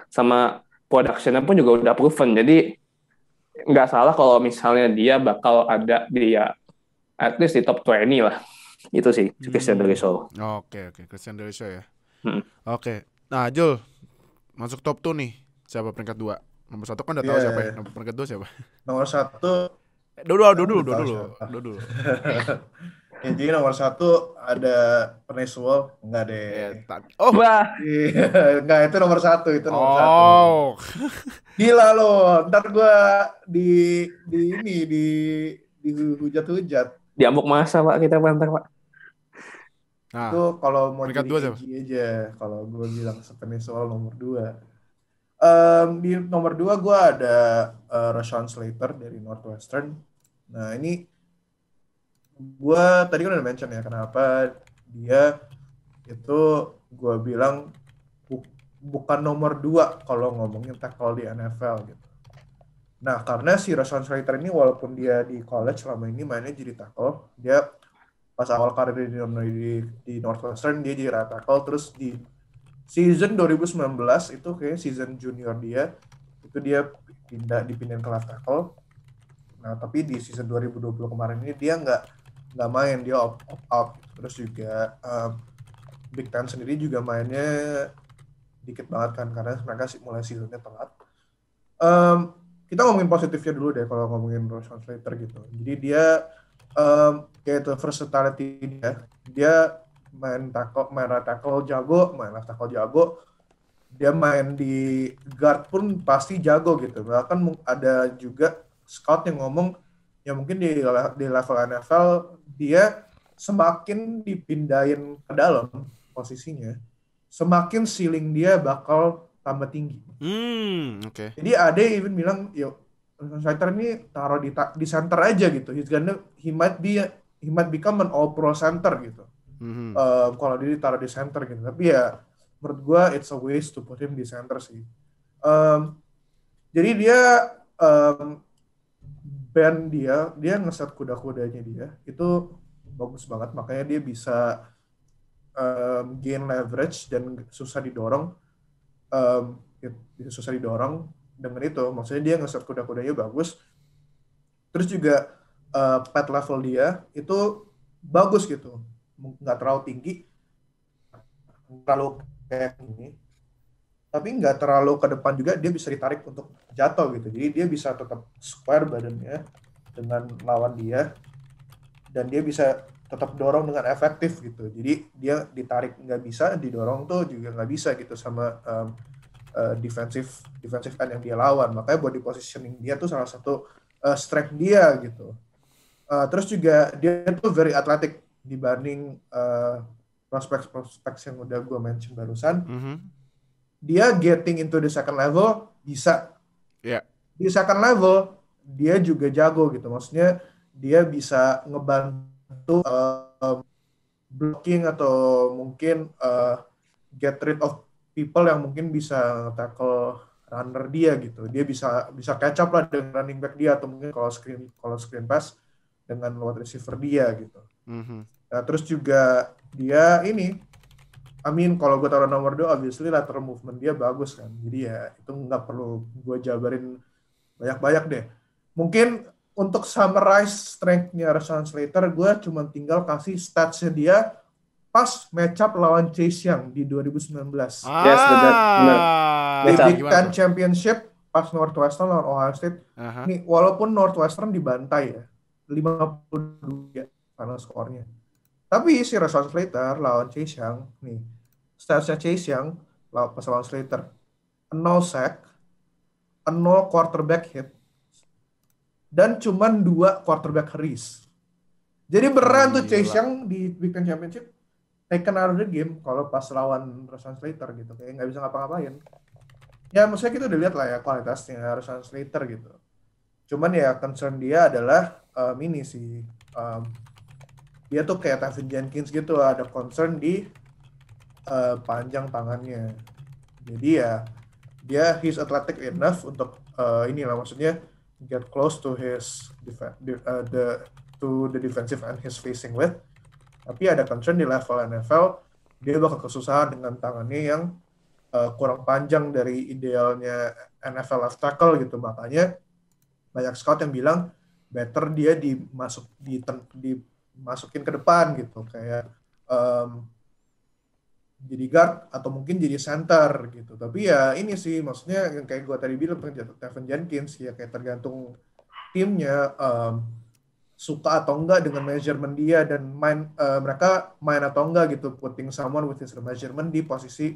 sama production-nya pun juga udah proven. Jadi nggak salah kalau misalnya dia bakal ada di ya at least di top 20 lah. Itu sih Christian Deriso. Oke, Christian Deriso ya. Hmm. Oke. Nah, Jul, masuk top 2 nih. Siapa peringkat 2? Nomor 1 kan udah tahu siapa ya. Nomor peringkat 2 siapa? Nomor 1 dulu. Ya, jadi nomor 1 ada Peniswall, enggak deh. Wah. Enggak, itu nomor 1, itu nomor 1. Oh. Gila lo, ntar gue di hujat-hujat. Diamuk masa Pak kita bantar Pak. Nah, itu kalau mau peringkat jadi 2 siapa? aja, kalau gue bilang Peniswall nomor 2. Di nomor 2 gue ada Rashawn Slater dari Northwestern. Nah ini gue tadi kan udah mention ya kenapa dia itu gue bilang bukan nomor 2 kalau ngomongin tackle di NFL gitu. Nah karena si Rashawn Slater ini walaupun dia di college selama ini mainnya jadi tackle, dia pas awal karir di Northwestern dia jadi right tackle, terus di season 2019 itu kayak season junior dia itu dia dipindahin ke left tackle. Nah tapi di season 2020 kemarin ini dia nggak main, dia opt out. Terus juga Big Ten sendiri juga mainnya dikit banget kan karena mereka mulai seasonnya telat. Kita ngomongin positifnya dulu deh kalau ngomongin Rashawn Slater gitu. Jadi dia kayak itu versatility dia main right tackle jago, main left tackle jago, dia main di guard pun pasti jago gitu. Bahkan ada juga scout yang ngomong ya mungkin di level NFL dia semakin dipindahin ke dalam posisinya, semakin ceiling dia bakal tambah tinggi. Oke. Jadi ada yang even bilang, yo Slater ini taruh di center aja gitu. He might become an all pro center gitu. Kalau dia ditaruh di center gitu. Tapi ya menurut gue it's a waste to put him di center sih. Jadi dia band dia ngeset kuda-kudanya dia itu bagus banget, makanya dia bisa gain leverage dan susah didorong. Susah didorong dengan itu, maksudnya dia ngeset kuda-kudanya bagus. Terus juga pad level dia itu bagus gitu, nggak terlalu tinggi, terlalu kayak ini, tapi nggak terlalu ke depan juga, dia bisa ditarik untuk jatuh gitu. Jadi dia bisa tetap square badannya dengan lawan dia, dan dia bisa tetap dorong dengan efektif gitu. Jadi dia ditarik nggak bisa, didorong tuh juga nggak bisa gitu sama defensive end yang dia lawan. Makanya body positioning dia tuh salah satu strength dia gitu. Terus juga dia tuh very athletic dibanding prospek yang udah gue mention barusan. Dia getting into the second level bisa. Di second level dia juga jago gitu. Maksudnya dia bisa ngebantu blocking atau mungkin get rid of people yang mungkin bisa tackle runner dia gitu. Dia bisa catch up lah dengan running back dia, atau mungkin kalau screen pass dengan wide receiver dia gitu. Nah, terus juga dia ini, kalau gue taruh nomor 2, obviously lateral movement dia bagus kan. Jadi ya itu nggak perlu gue jabarin banyak-banyak deh. Mungkin untuk summarize strength-nya Rashawn Slater, gue cuma tinggal kasih stats-nya dia pas match-up lawan Chase Young di 2019. Yes, benar. Di Big Ten Championship pas Northwestern lawan Ohio State. Nih, walaupun Northwestern dibantai ya, 52 ya final skornya. Tapi si Rashawn Slater lawan Chase Young, nih, statsnya Chase Young pas lawan Slater, 0 sack, 0 quarterback hit, dan cuman 2 quarterback hurries. Jadi beneran tuh Chase Young di Big Ten Championship taken out of the game kalau pas lawan Rashawn Slater gitu, kayak nggak bisa ngapa-ngapain. Ya maksudnya kita udah lihat lah ya kualitasnya Rashawn Slater gitu. Cuman ya concern dia adalah ini sih, dia tuh kayak Tevin Jenkins gitu, ada concern di panjang tangannya. Jadi ya he's athletic enough untuk inilah, maksudnya get close to his the defensive end he's facing with. Tapi ada concern di level NFL dia bakal kesusahan dengan tangannya yang kurang panjang dari idealnya NFL left tackle gitu. Makanya banyak scout yang bilang better dia dimasukin ke depan gitu, kayak jadi guard atau mungkin jadi center gitu. Tapi ya ini sih maksudnya yang kayak gue tadi bilang Tevin Jenkins ya, kayak tergantung timnya suka atau enggak dengan measurement dia dan mereka main atau enggak gitu, putting someone with his measurement di posisi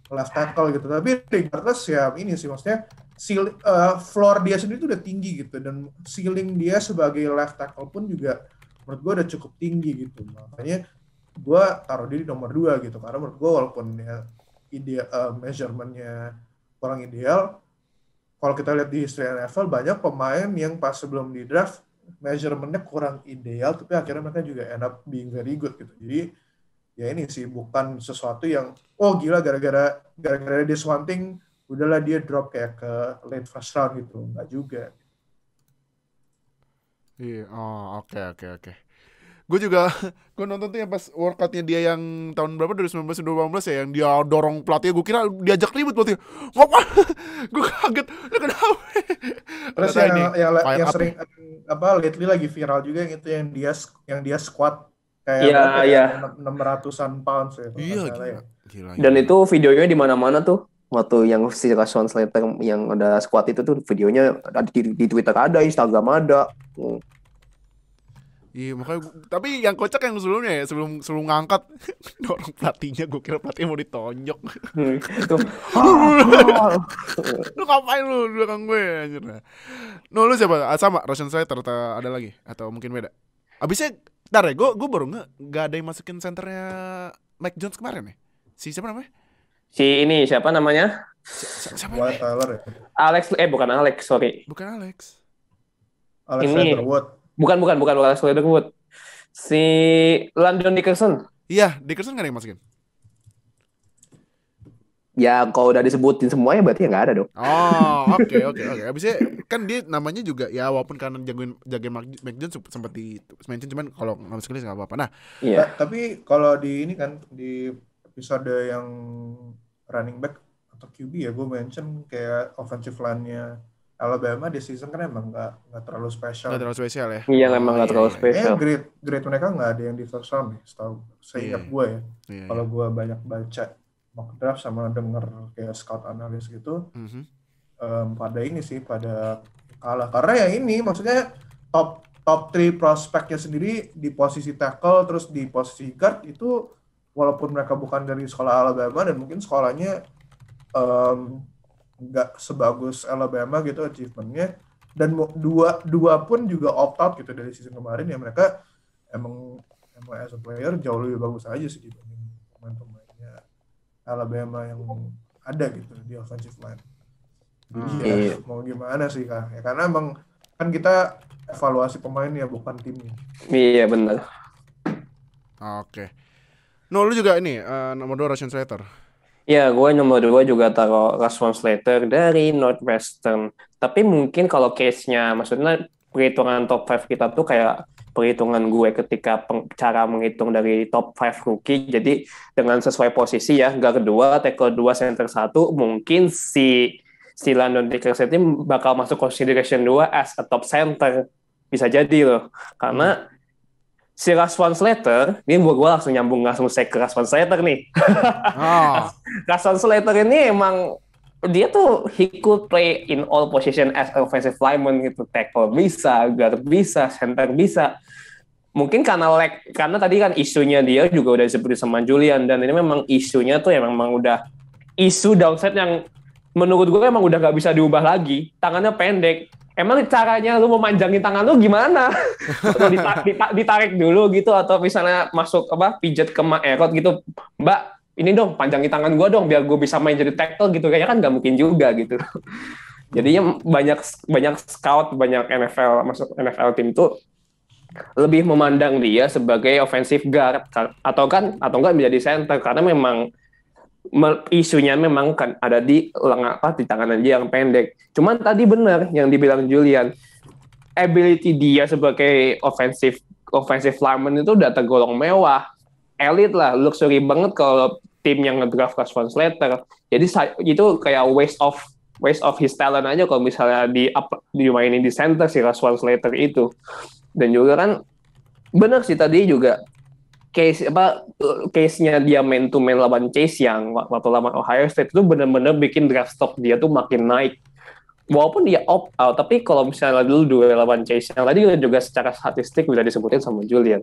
left tackle gitu. Tapi regardless ya ini sih maksudnya floor dia sendiri tuh udah tinggi gitu, dan ceiling dia sebagai left tackle pun juga menurut gue udah cukup tinggi gitu. Makanya gue taruh dia di nomor 2 gitu, karena menurut gue walaupun ya measurementnya kurang ideal, kalau kita lihat di history NFL banyak pemain yang pas sebelum di draft measurementnya kurang ideal tapi akhirnya mereka juga end up being very good gitu. Jadi ya ini sih bukan sesuatu yang gila gara-gara dia swanting udahlah dia drop kayak ke late first round gitu, enggak juga. Iya, oke. Gue nonton tuh yang pas workoutnya dia yang tahun berapa, 2019-2018 ya, yang dia dorong pelatih. Gue kira diajak ribut pelatih. Ngapa? Gue kaget. Kenapa? Terus yang sering lately lagi viral juga yang dia squat kayak 600-an pounds ya. Iya, gila. Dan itu videonya di mana-mana tuh. Waktu yang si Rashawn Slater yang udah squat itu tuh videonya ada di Twitter ada, Instagram ada. Iya, makanya tapi yang kocak yang sebelumnya ya, sebelum ngangkat dorong pelatihnya, gue kira pelatihnya mau ditonjok. Itu Lu ngapain lu di belakang gue anjir. Lu siapa? Sama Rashawn Slater atau ada lagi atau mungkin beda? Abisnya ntar ya, gue baru nggak ada yang masukin senternya Mike Jones kemarin ya. Si siapa namanya? Si ini siapa namanya? Siapa? Wyatt Tyler ya. Bukan Alex, sorry. Bukan Alex. Alex Ini Leatherwood. Bukan Alex Leatherwood. Si Landon Dickerson. Iya, Dickerson nggak ada yang masukin. Ya kalau udah disebutin semuanya berarti ya nggak ada dong. Oh, oke. Abisnya kan dia namanya juga ya, walaupun karena jagain Mike Jones sempat di mention, cuman kalau nggak masukin nggak apa-apa. Nah, iya. Tapi kalau di ini kan di episode yang running back atau QB ya, gue mention kayak offensive line-nya Alabama di season kan emang nggak terlalu spesial. Nggak terlalu spesial ya? Iya, memang nggak terlalu spesial. Grade mereka nggak ada yang di first round nih, seingat gue ya. Kalau gue banyak baca mock draft sama denger kayak scout analis gitu, pada ini sih pada kalah. Karena ya ini maksudnya top 3 prospeknya sendiri di posisi tackle terus di posisi guard itu, walaupun mereka bukan dari sekolah Alabama dan mungkin sekolahnya nggak sebagus Alabama gitu achievementnya, dan dua pun juga opt out gitu dari season kemarin ya, mereka emang as a player jauh lebih bagus aja sih dibanding pemain-pemainnya Alabama yang ada gitu di offensive line. Jadi mau gimana sih Kak? Ya karena emang kan kita evaluasi pemain ya bukan timnya. Iya benar. Oke. Lu juga ini nomor 2 Rashawn Slater. Ya, gue nomor 2 juga taruh Rashawn Slater dari Northwestern. Tapi mungkin kalau case-nya, maksudnya perhitungan top 5 kita tuh kayak perhitungan gue ketika cara menghitung dari top 5 rookie. Jadi dengan sesuai posisi ya, guard 2, tackle 2, center 1, mungkin si Landon Dickerson ini bakal masuk consideration 2 as a top center. Bisa jadi loh. Karena si Rashawn Slater, ini gue langsung nyambung ke Rashawn Slater nih. Rashawn Slater ini emang dia tuh he could play in all position as offensive lineman gitu, tackle bisa, guard bisa, center bisa. Mungkin karena tadi kan isunya dia juga udah disebut sama Julian, dan ini memang isunya tuh ya memang udah isu downside yang menurut gue emang udah gak bisa diubah lagi. Tangannya pendek. Emang caranya lu memanjangin tangan lu gimana? Atau ditarik dulu gitu, atau misalnya masuk pijat ke erot gitu, Mbak, ini dong panjangin tangan gue dong biar gue bisa main jadi tackle gitu, kayaknya kan nggak mungkin juga gitu. Jadinya banyak scout, banyak NFL tim tuh lebih memandang dia sebagai offensive guard atau enggak menjadi center, karena memang isunya memang kan ada di tangan dia yang pendek. Cuman tadi benar yang dibilang Julian, ability dia sebagai offensive lineman itu udah tergolong mewah. elite lah, luxury banget kalau tim yang ngedraft Rashawn Slater. Jadi itu kayak waste of his talent aja kalau misalnya dimainin di center si Rashawn Slater itu. Dan juga kan bener sih tadi juga case-nya dia man to man lawan Chase yang waktu lawan Ohio State itu bener-bener bikin draft stock dia tuh makin naik. Walaupun dia opt out, tapi kalau misalnya dulu duel lawan Chase yang tadi juga secara statistik udah disebutin sama Julian.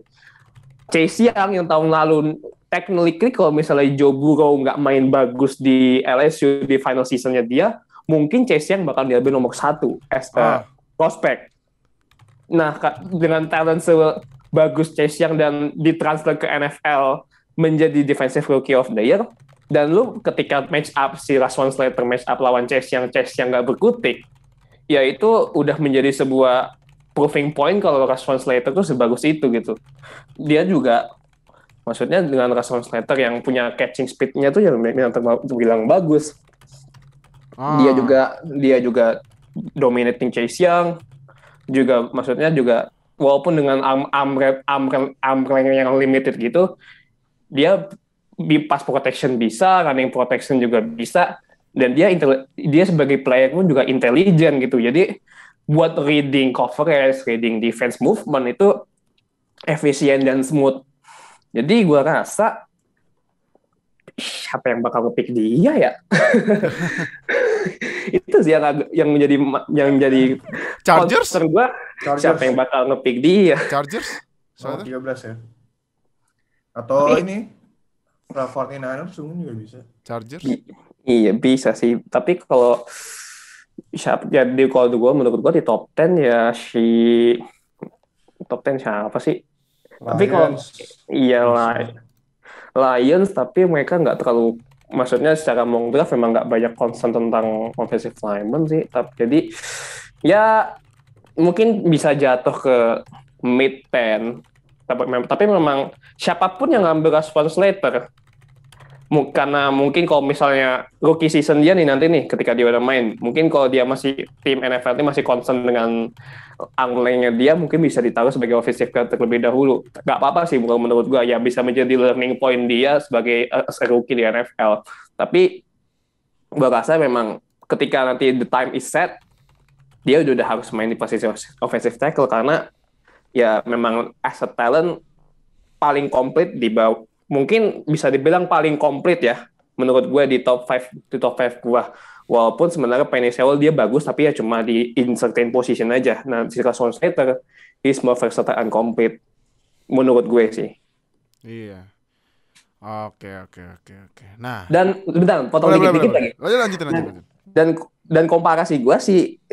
Chase yang tahun lalu technically kalau misalnya Joe Burrow nggak main bagus di LSU di final seasonnya dia, mungkin Chase yang bakal diambil nomor 1 as a prospect. Nah, dengan talent sebagus Chase Young dan ditransfer ke NFL menjadi defensive rookie of the year, dan lu ketika match up si Rashawn Slater match up lawan Chase Young nggak berkutik, ya itu udah menjadi sebuah proving point kalau Rashawn Slater tuh sebagus itu gitu. Dia juga, maksudnya dengan Rashawn Slater yang punya catching speed-nya tuh yang terbilang bagus. Dia juga dominating Chase Young, juga maksudnya juga walaupun dengan arm yang limited gitu, dia di pass protection bisa, running protection juga bisa, dan dia sebagai player pun juga intelijen gitu. Jadi buat reading coverage, reading defense movement itu efisien dan smooth. Jadi gue rasa siapa yang bakal nge-pick dia ya? Itu sih yang menjadi Chargers gue. Siapa yang bakal nge-pick dia? Chargers 13 ya. Atau ini 49ers mungkin juga bisa. Chargers iya bisa sih, tapi kalau menurut gue di top 10 ya si top 10 siapa sih? Lions. Tapi kalau iya Lions, tapi mereka nggak terlalu, maksudnya secara mock draft memang nggak banyak concern tentang offensive lineman sih. Jadi ya mungkin bisa jatuh ke mid 10. Tapi memang siapapun yang ngambil Rashawn Slater, karena mungkin kalau misalnya rookie season dia nih nanti nih ketika dia udah main, mungkin kalau dia masih tim NFL ini masih concern dengan angle-nya dia, mungkin bisa ditaruh sebagai offensive guard terlebih dahulu. Gak apa-apa sih menurut gue, ya bisa menjadi learning point dia sebagai rookie di NFL. Tapi gue rasa memang ketika nanti the time is set, dia udah harus main di posisi offensive tackle, karena ya memang as a talent paling komplit di bawah, mungkin bisa dibilang paling komplit ya menurut gue di top 5 gue. Walaupun sebenarnya Penny Sewell dia bagus, tapi ya cuma di in certain position aja. Nah, si Rashawn Slater is more versatile and complete menurut gue sih. Iya. Oke. Nah, dan bentar, potong dikit lagi. Lanjutin. Dan komparasi gue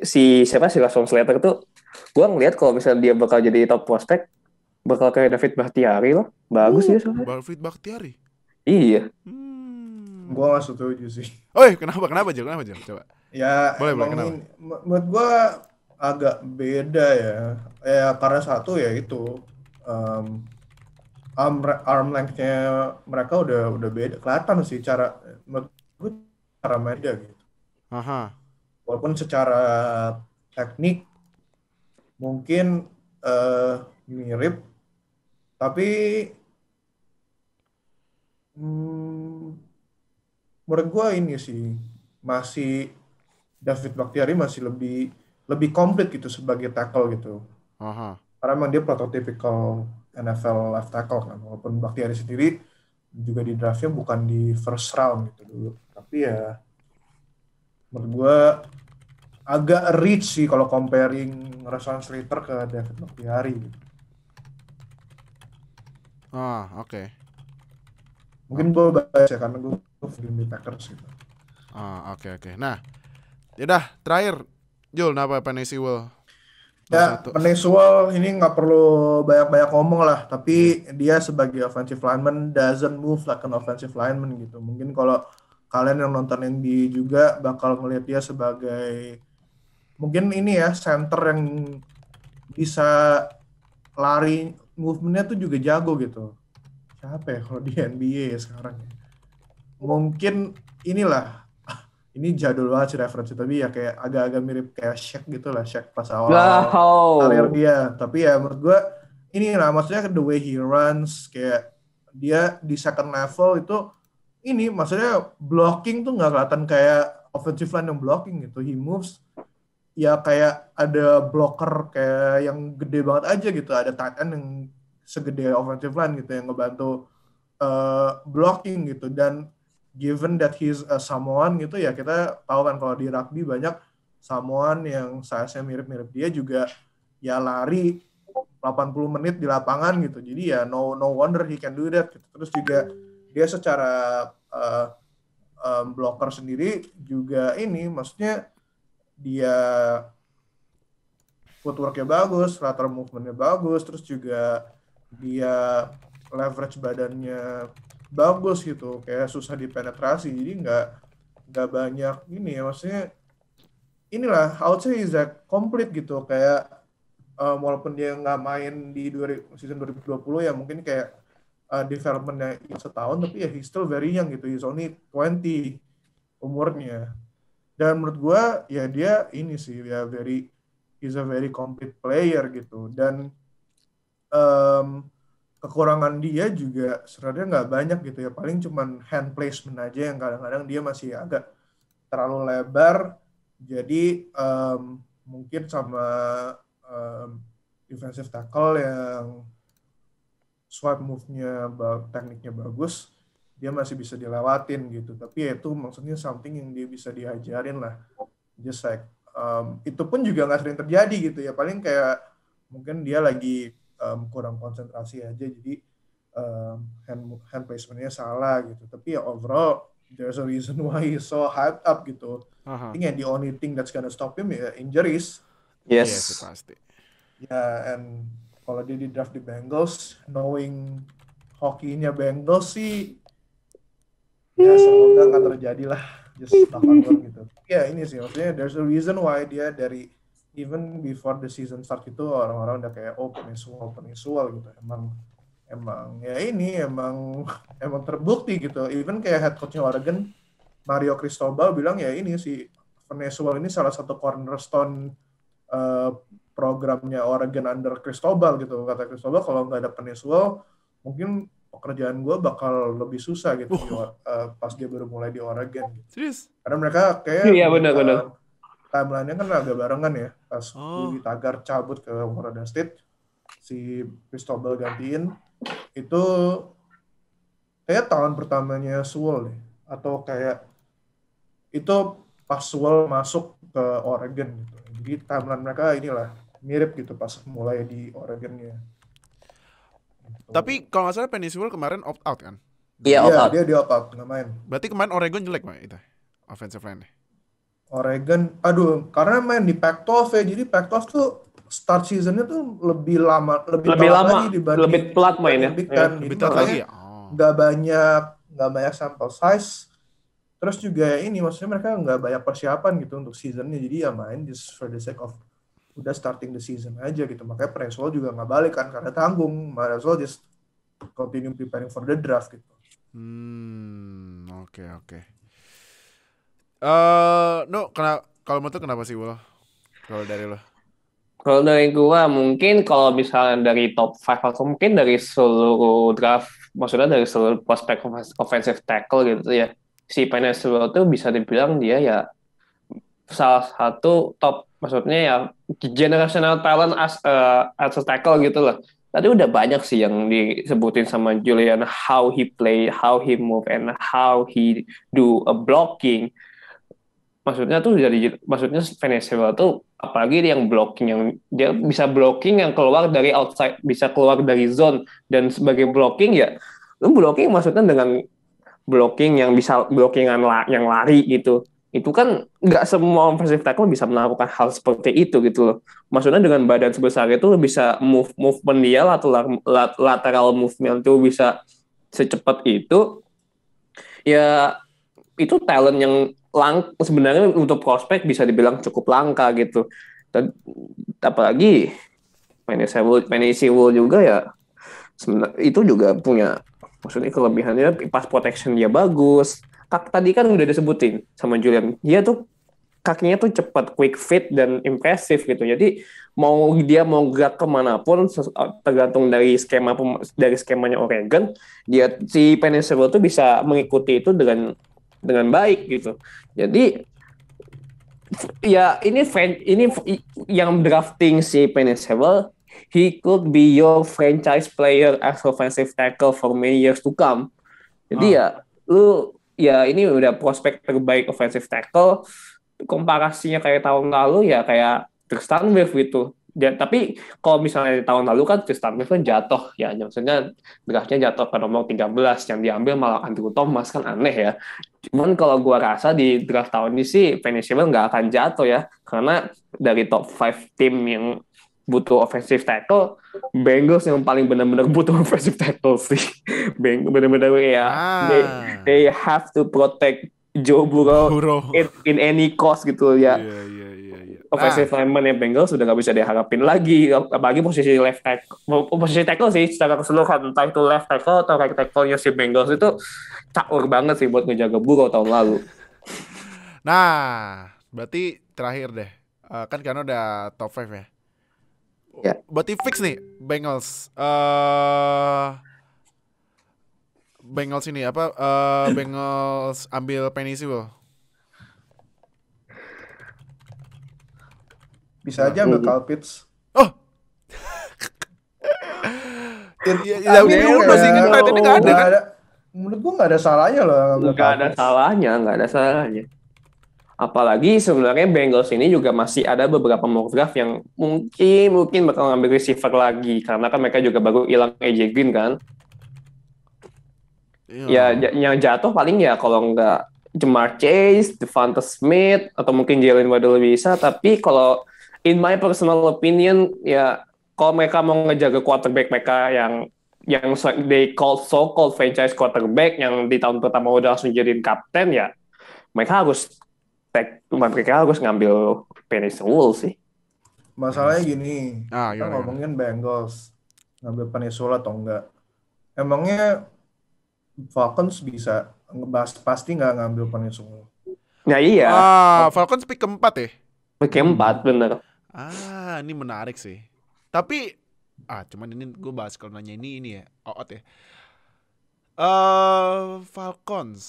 si Rashawn Slater tuh, gue ngeliat kalau misalnya dia bakal jadi top prospect, bakal kayak David Bakhtiari loh. Bagus dia soalnya. David Bakhtiari? Iya. Gue gak setuju sih. Kenapa Jel? Coba. Ya, kenapa? Menurut gue agak beda ya. Ya karena satu ya itu arm length-nya mereka udah beda. Kelihatan sih menurut gue cara main dia gitu. Aha. Walaupun secara teknik mungkin mirip, tapi menurut gue ini sih masih David Bakhtiari masih lebih komplit gitu sebagai tackle gitu. Aha. Karena memang dia prototypical NFL left tackle kan, walaupun Bakhtiari sendiri juga di draftnya bukan di first round gitu dulu, tapi ya menurut gue agak rich sih kalau comparing Rashawn Slater ke David Bakhtiari gitu. Oke. Mungkin gue bahas ya karena gue Green Bay Packers gitu. Oke. Nah, yaudah terakhir Jul, kenapa Penny Sewell? Ya, Penny Sewell ini nggak perlu banyak-banyak ngomong lah, tapi dia sebagai offensive lineman doesn't move like an offensive lineman gitu. Mungkin kalau kalian yang nonton NBA juga bakal melihat dia sebagai mungkin ini ya center yang bisa lari, movementnya tuh juga jago gitu. Siapa ya kalau di NBA ya sekarang ya? Mungkin inilah, ini jadul banget sih referensi, tapi ya kayak agak-agak mirip kayak Shaq gitu lah, Shaq pas awal karir dia. Tapi ya menurut gue inilah, maksudnya the way he runs, kayak Dia di second level itu ini maksudnya blocking tuh nggak kelihatan kayak offensive line yang blocking gitu. He moves ya kayak ada blocker kayak yang gede banget aja gitu. Ada tight end yang segede offensive line gitu yang ngebantu blocking gitu. Dan given that he's a Samoan gitu ya, kita tahu kan kalau di rugby banyak Samoan yang size-nya mirip-mirip dia juga ya lari 80 menit di lapangan gitu. Jadi ya no wonder he can do that gitu. Terus juga dia secara blocker sendiri juga ini maksudnya dia footwork-nya bagus, lateral movement-nya bagus, terus juga dia leverage badannya bagus gitu, kayak susah dipenetrasi, jadi nggak banyak ini ya, maksudnya inilah, I would say is that complete gitu, kayak walaupun dia nggak main di season 2020 ya mungkin kayak development-nya setahun, tapi ya he's still very young gitu, he's only 20 umurnya. Dan menurut gue ya dia ini sih ya he's a very complete player gitu. Dan kekurangan dia juga sebenarnya nggak banyak gitu ya, paling cuman hand placement aja yang kadang-kadang dia masih agak terlalu lebar. Jadi mungkin sama defensive tackle yang swipe move-nya tekniknya bagus, dia masih bisa dilewatin gitu. Tapi ya itu maksudnya something yang dia bisa diajarin lah. Just like itu pun juga nggak sering terjadi gitu ya. Paling kayak mungkin dia lagi kurang konsentrasi aja, jadi hand placement-nya salah gitu. Tapi ya overall there's a reason why he's so hyped up gitu. I think the only thing that's gonna stop him ya injuries. Yes. Yes, pasti. Ya, and kalau dia di draft di Bengals, knowing hokinya Bengals sih, ya semoga nggak terjadi lah, just bakal gitu. Ya ini sih, maksudnya there's a reason why dia dari even before the season start itu orang-orang udah kayak penisual gitu. Emang ya ini emang terbukti gitu. Even kayak head coachnya Oregon, Mario Cristobal bilang ya ini si penisual ini salah satu cornerstone programnya Oregon under Cristobal gitu. Kata Cristobal kalau nggak ada penisual mungkin pekerjaan gue bakal lebih susah gitu pas dia baru mulai di Oregon gitu. Serius? Karena mereka kayak benar. timeline-nya kan agak barengan ya. Pas Willie Taggart cabut ke Florida State, si Cristobal gantiin, itu kayak tahun pertamanya Sewell deh. Atau kayak itu pas Sewell masuk ke Oregon gitu. Jadi timeline mereka inilah mirip gitu pas mulai di Oregonnya. Gitu. Tapi kalau nggak salah Penny Sewell kemarin opt out kan? Iya, opt out. Dia di opt out, nggak main. Berarti kemarin Oregon jelek Pak itu offensive line. Oregon, karena main di Pac-12 ya, jadi Pac-12 tuh start seasonnya tuh lebih lama lagi dibanding lebih pelat mainnya. Lebih telat lagi ya. Nggak banyak sample size. Terus juga ini maksudnya mereka nggak banyak persiapan gitu untuk seasonnya, jadi ya main just for the sake of udah starting the season aja gitu. Makanya Prince Wall juga nggak balik kan karena tanggung. Might as well just continue preparing for the draft gitu. Oke. Kalau menurut kenapa sih Will? Kalau dari lo? Kalau dari gua mungkin kalau misalnya dari top 5 atau mungkin dari seluruh draft, maksudnya dari seluruh prospek offensive tackle gitu ya, si Penny Sewell tuh bisa dibilang dia ya salah satu top, maksudnya ya generational talent as a tackle gitu loh. Tadi udah banyak sih yang disebutin sama Julian, how he play, how he move, and how he do a blocking. Maksudnya Penny Sewell tuh apalagi yang blocking, yang dia bisa blocking yang keluar dari outside, bisa keluar dari zone, dan sebagai blocking ya lu blocking maksudnya dengan blocking yang bisa blockingan yang lari gitu. Itu kan nggak semua offensive tackle bisa melakukan hal seperti itu gitu loh. Maksudnya dengan badan sebesar itu bisa movement dia atau lateral movement itu bisa secepat itu. Ya itu talent yang sebenarnya untuk prospek bisa dibilang cukup langka gitu. Dan apalagi Penny Sewell juga ya sebenarnya itu juga punya, maksudnya kelebihannya pass protection dia bagus. Tadi kan udah disebutin sama Julian, dia tuh kakinya tuh cepat, quick fit dan impresif gitu. Jadi dia mau gerak kemanapun tergantung dari skemanya Oregon, si Penny Sewell tuh bisa mengikuti itu dengan baik gitu. Jadi ya ini yang drafting si Penny Sewell, he could be your franchise player as offensive tackle for many years to come. Jadi ya ini udah prospek terbaik offensive tackle. Komparasinya kayak tahun lalu ya kayak Tristan Wirfs gitu. Tapi kalau misalnya di tahun lalu kan Tristan Wirfs kan jatuh ya, maksudnya draftnya jatuh ke nomor 13, yang diambil malah Andrew Thomas, kan aneh ya. Cuman kalau gua rasa di draft tahun ini sih Penny Sewell nggak akan jatuh ya, karena dari top 5 tim yang butuh offensive tackle, Bengals yang paling benar-benar butuh offensive tackle sih. Benar-benar ya, they have to protect Joe Burrow in any cost gitu ya. Offensive lineman yang Bengals sudah nggak bisa diharapin lagi, apalagi posisi tackle sih secara keseluruhan, entah itu left tackle atau right tackle-nya si Bengals itu caur banget sih buat ngejaga Burrow tahun lalu. Nah, berarti terakhir deh, kan karena udah top 5 ya. Ya. Berarti fix nih Bengals. Bengals ini apa? Bengals ambil Penny Sewell. Bisa aja ambil Kyle Pitts. Oh. Ya udah sih kan tadi nggak ada kan? Menurut gua nggak ada salahnya loh. Nggak ada salahnya. Apalagi sebenarnya Bengals ini juga masih ada beberapa mock draft yang mungkin bakal ngambil receiver lagi, karena kan mereka juga baru hilang AJ Green kan. Ya yang jatuh paling ya kalau nggak Ja'Marr Chase, Devonta Smith, atau mungkin Jalen Waddle bisa. Tapi kalau in my personal opinion ya, kalau mereka mau ngejaga quarterback mereka yang they so-called franchise quarterback yang di tahun pertama udah langsung jadiin kapten, ya mereka harus ngambil Penny Sewell sih. Masalahnya gini, kita ngomongin Bengals ngambil Penny Sewell atau enggak. Emangnya Falcons bisa pasti nggak ngambil Penny Sewell? Nah iya. Falcons pick keempat ya? Pick keempat, bener. Ini menarik sih. Tapi cuman ini gue bahas kalau nanya ini ya, OOT ya. Falcons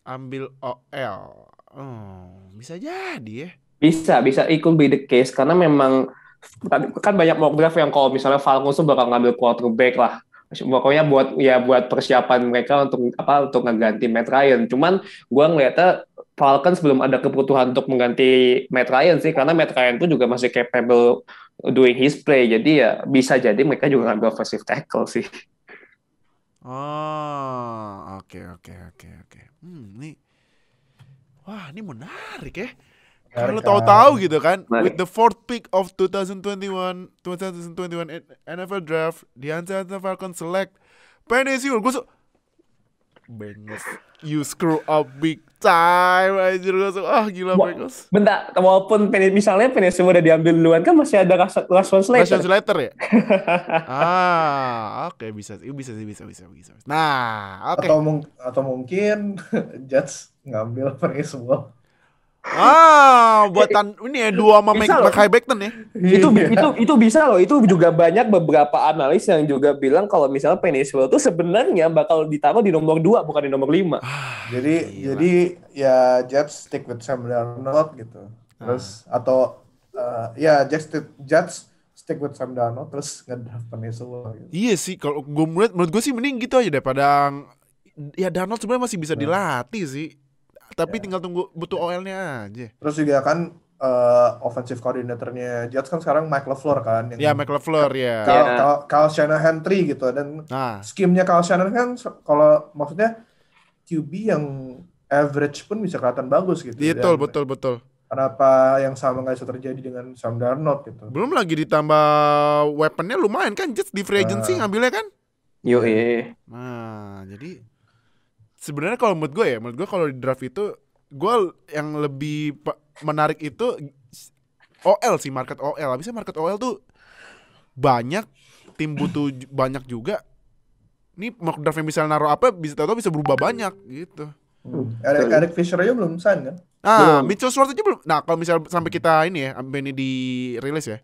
ambil OL. Bisa jadi ya. Bisa it could be the case, karena memang kan banyak mock draft yang kalau misalnya Falcons tuh bakal ngambil quarterback lah. Pokoknya buat persiapan mereka untuk ngeganti Matt Ryan. Cuman gue ngeliatnya Falcons belum ada kebutuhan untuk mengganti Matt Ryan sih, karena Matt Ryan tuh juga masih capable doing his play. Jadi ya bisa jadi mereka juga ngambil offensive tackle sih. Oke. Ini menarik ya. Kalau tahu-tahu gitu kan, with the 4th pick of 2021 NFL Draft, the Atlanta Falcons select Penny Sewell. Bengals, you screw up big time, anjir. Gila Bengals. Bentar, walaupun misalnya Penny Sewell udah diambil duluan, kan masih ada Rashawn Slater ya? Oke, bisa. Nah, oke. Atau mungkin Jets ngambil Penny Sewell. Buatan ini ya, dua sama Mekhi Becton ya. Itu bisa loh. Itu juga banyak beberapa analis yang juga bilang kalau misalnya Penny Sewell tuh sebenarnya bakal ditaruh di nomor 2 bukan di nomor 5. Jadi ya Jets stick with Sam Darnold gitu. Terus atau Jets stick with Sam Darnold terus ngedraft Penny Sewell gitu. Iya sih, kalau gue menurut gue sih mending gitu aja daripada ya Darnold sebenarnya masih bisa dilatih sih. Tapi tinggal tunggu butuh OL-nya aja. Terus juga kan offensive coordinator-nya Jets kan sekarang Mike LaFleur kan. Mike LaFleur ya. Kyle Shanahan 3 gitu. Dan scheme-nya Kyle Shanahan kan kalau maksudnya QB yang average pun bisa kelihatan bagus gitu. Betul. Kenapa yang sama nggak bisa terjadi dengan Sam Darnold gitu. Belum lagi ditambah weapon-nya lumayan kan, Jets di free agency ngambilnya kan. Nah, jadi sebenarnya kalau menurut gue kalau di draft itu gue yang lebih menarik itu OL sih, market OL. Habisnya market OL tuh banyak, tim butuh banyak juga. Ini mock draft yang bisa naruh apa bisa tahu bisa berubah banyak gitu. Eric Fisher aja belum sign kan? Mitchell Schwartz aja belum. Nah, kalau misal sampai kita ini ya, sampai ini dirilis ya.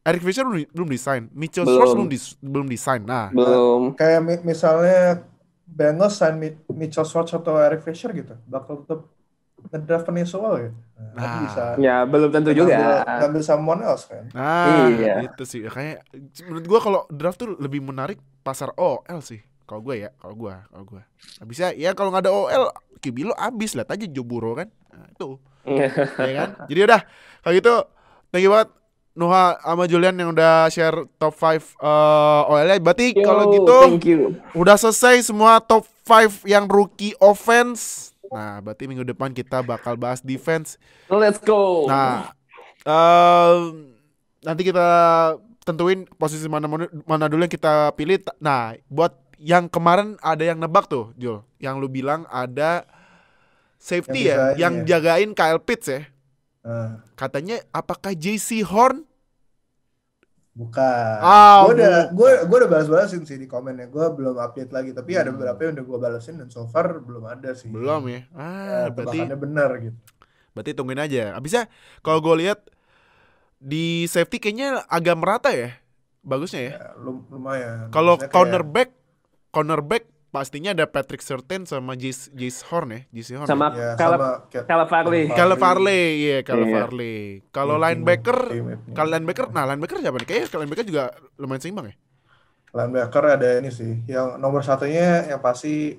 Eric Fisher belum design, Mitchell Schwartz belum design. Nah, Belum. Kayak misalnya Bengals sign Mitchell Schwartz atau Eric Fisher gitu, bakal tetap ngedraft Peninsula ya. Nah, bisa. Ya, belum tentu juga. Ngambil someone else kan. Iya. Itu sih. Kayak menurut gua kalau draft tuh lebih menarik pasar OL sih. Kalau gue ya, kalau gua. Bisa ya kalau nggak ada OL, QB lo abis, lihat aja Joe Burrow kan. Nah, itu. Ya kan? Jadi udah, kalau gitu thank you banget Nuha sama Julian yang udah share top 5 OL-nya. Berarti kalau gitu udah selesai semua top 5 yang rookie offense. Nah, berarti minggu depan kita bakal bahas defense. Let's go. Nah, nanti kita tentuin posisi mana dulu yang kita pilih. Nah, buat yang kemarin ada yang nebak tuh, Jul, yang lu bilang ada safety yang jagain Kyle Pitts ya. Katanya apakah JC Horn? Bukan. Gue udah balas-balasin sih di komennya. Gue belum update lagi, tapi ada beberapa yang udah gue balasin dan so far belum ada sih. Belum ya. Berarti benar gitu. Berarti tungguin aja. Abisnya kalau gue lihat di safety kayaknya agak merata ya. Bagusnya ya. Lumayan. Kalau cornerback pastinya ada Patrick Surtain sama Jace Horn ya. JC Horn. Sama Caleb Farley. Caleb Farley. Kalau linebacker siapa nih? Kayaknya linebacker juga lumayan seimbang ya. Linebacker ada ini sih. Yang nomor satunya yang pasti,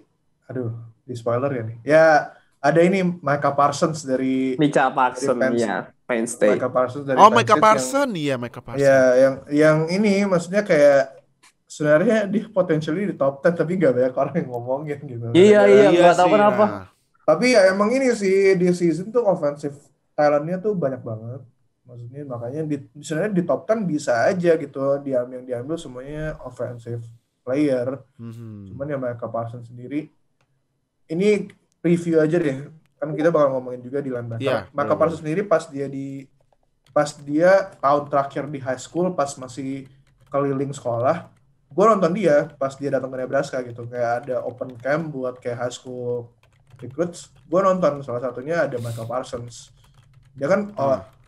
di spoiler ya nih. Ya ada ini Micah Parsons dari Micah Parsons ya, Penn State. Micah Parsons dari Micah Parsons. Micah Parsons. Ya, yang ini maksudnya kayak sebenarnya dia potensialnya di top 10 tapi gak banyak orang yang ngomongin gitu. Iya, gak tahu kenapa. Tapi ya emang ini sih di season tuh offensive talentnya tuh banyak banget. Maksudnya makanya sebenarnya di top 10 bisa aja gitu yang diambil semuanya offensive player. Cuman ya Micah Parsons sendiri ini review aja deh. Kan kita bakal ngomongin juga di linebacker. Micah Parsons sendiri pas dia tahun terakhir di high school pas masih keliling sekolah, gue nonton dia pas dia datang ke Nebraska gitu, kayak ada open camp buat kayak high school recruits. Gue nonton salah satunya ada Micah Parsons. Dia kan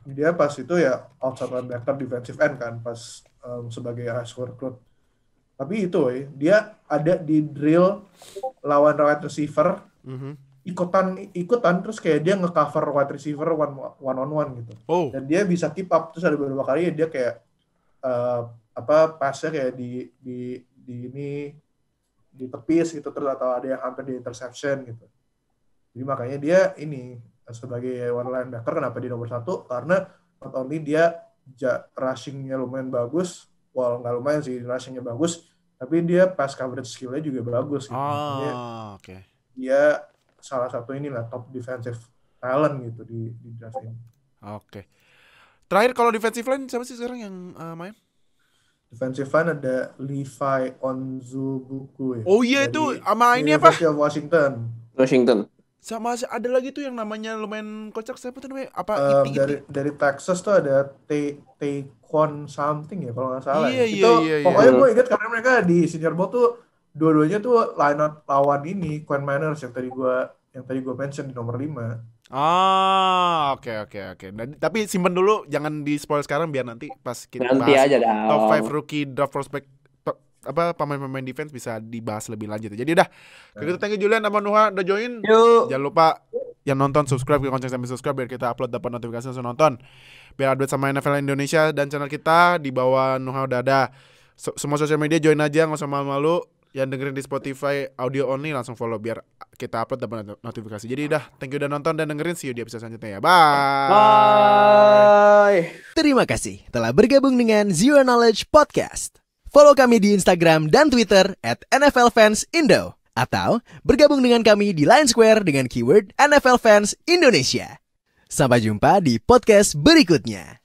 dia pas itu ya outside linebacker defensive end kan pas sebagai high school recruit. Tapi itu dia ada di drill lawan wide receiver, ikutan terus kayak dia nge-cover wide receiver one on one gitu. Dan dia bisa keep up. Terus ada beberapa kali dia kayak pasnya kayak di tepis gitu, terus atau ada yang hampir di interception gitu. Jadi makanya dia ini sebagai one linebacker kenapa di nomor 1, karena not only dia rushing-nya lumayan bagus, nggak lumayan sih, rushing-nya bagus, tapi dia pass coverage skill-nya juga bagus gitu. Dia salah satu inilah top defensive talent gitu di draft ini. Terakhir kalau defensive line siapa sih sekarang yang main? Defensive line ada Levi Onwuzurike ya. Itu sama ini apa? University of Washington. Sama ada lagi tuh yang namanya lumayan kocak, siapa tuh namanya? Apa dari Texas tuh ada Taekwon something ya kalau nggak salah. Iya. Pokoknya gue ingat karena mereka di Senior Bowl tuh dua-duanya tuh line up lawan ini Quinn Manners yang tadi gue mention di nomor 5. Oke. Tapi simpen dulu, jangan di spoil sekarang biar nanti pas kita bahas aja top 5 rookie draft prospect pemain-pemain defense bisa dibahas lebih lanjut. Jadi dah, gitu, thank you Julian sama Nuha udah join. Jangan lupa yang nonton subscribe, klik sambil subscribe biar kita upload dapat notifikasi langsung nonton. Biar update sama NFL Indonesia dan channel kita di bawah Nuha udah ada. Semua sosial media join aja, nggak usah malu-malu. Yang dengerin di Spotify audio only langsung follow biar kita upload dapat notifikasi. Jadi dah, thank you udah nonton dan dengerin. See you di episode selanjutnya ya. Bye. Terima kasih telah bergabung dengan Zero Knowledge Podcast. Follow kami di Instagram dan Twitter @NFLFansIndo. Atau bergabung dengan kami di Line Square dengan keyword NFL Fans Indonesia. Sampai jumpa di podcast berikutnya.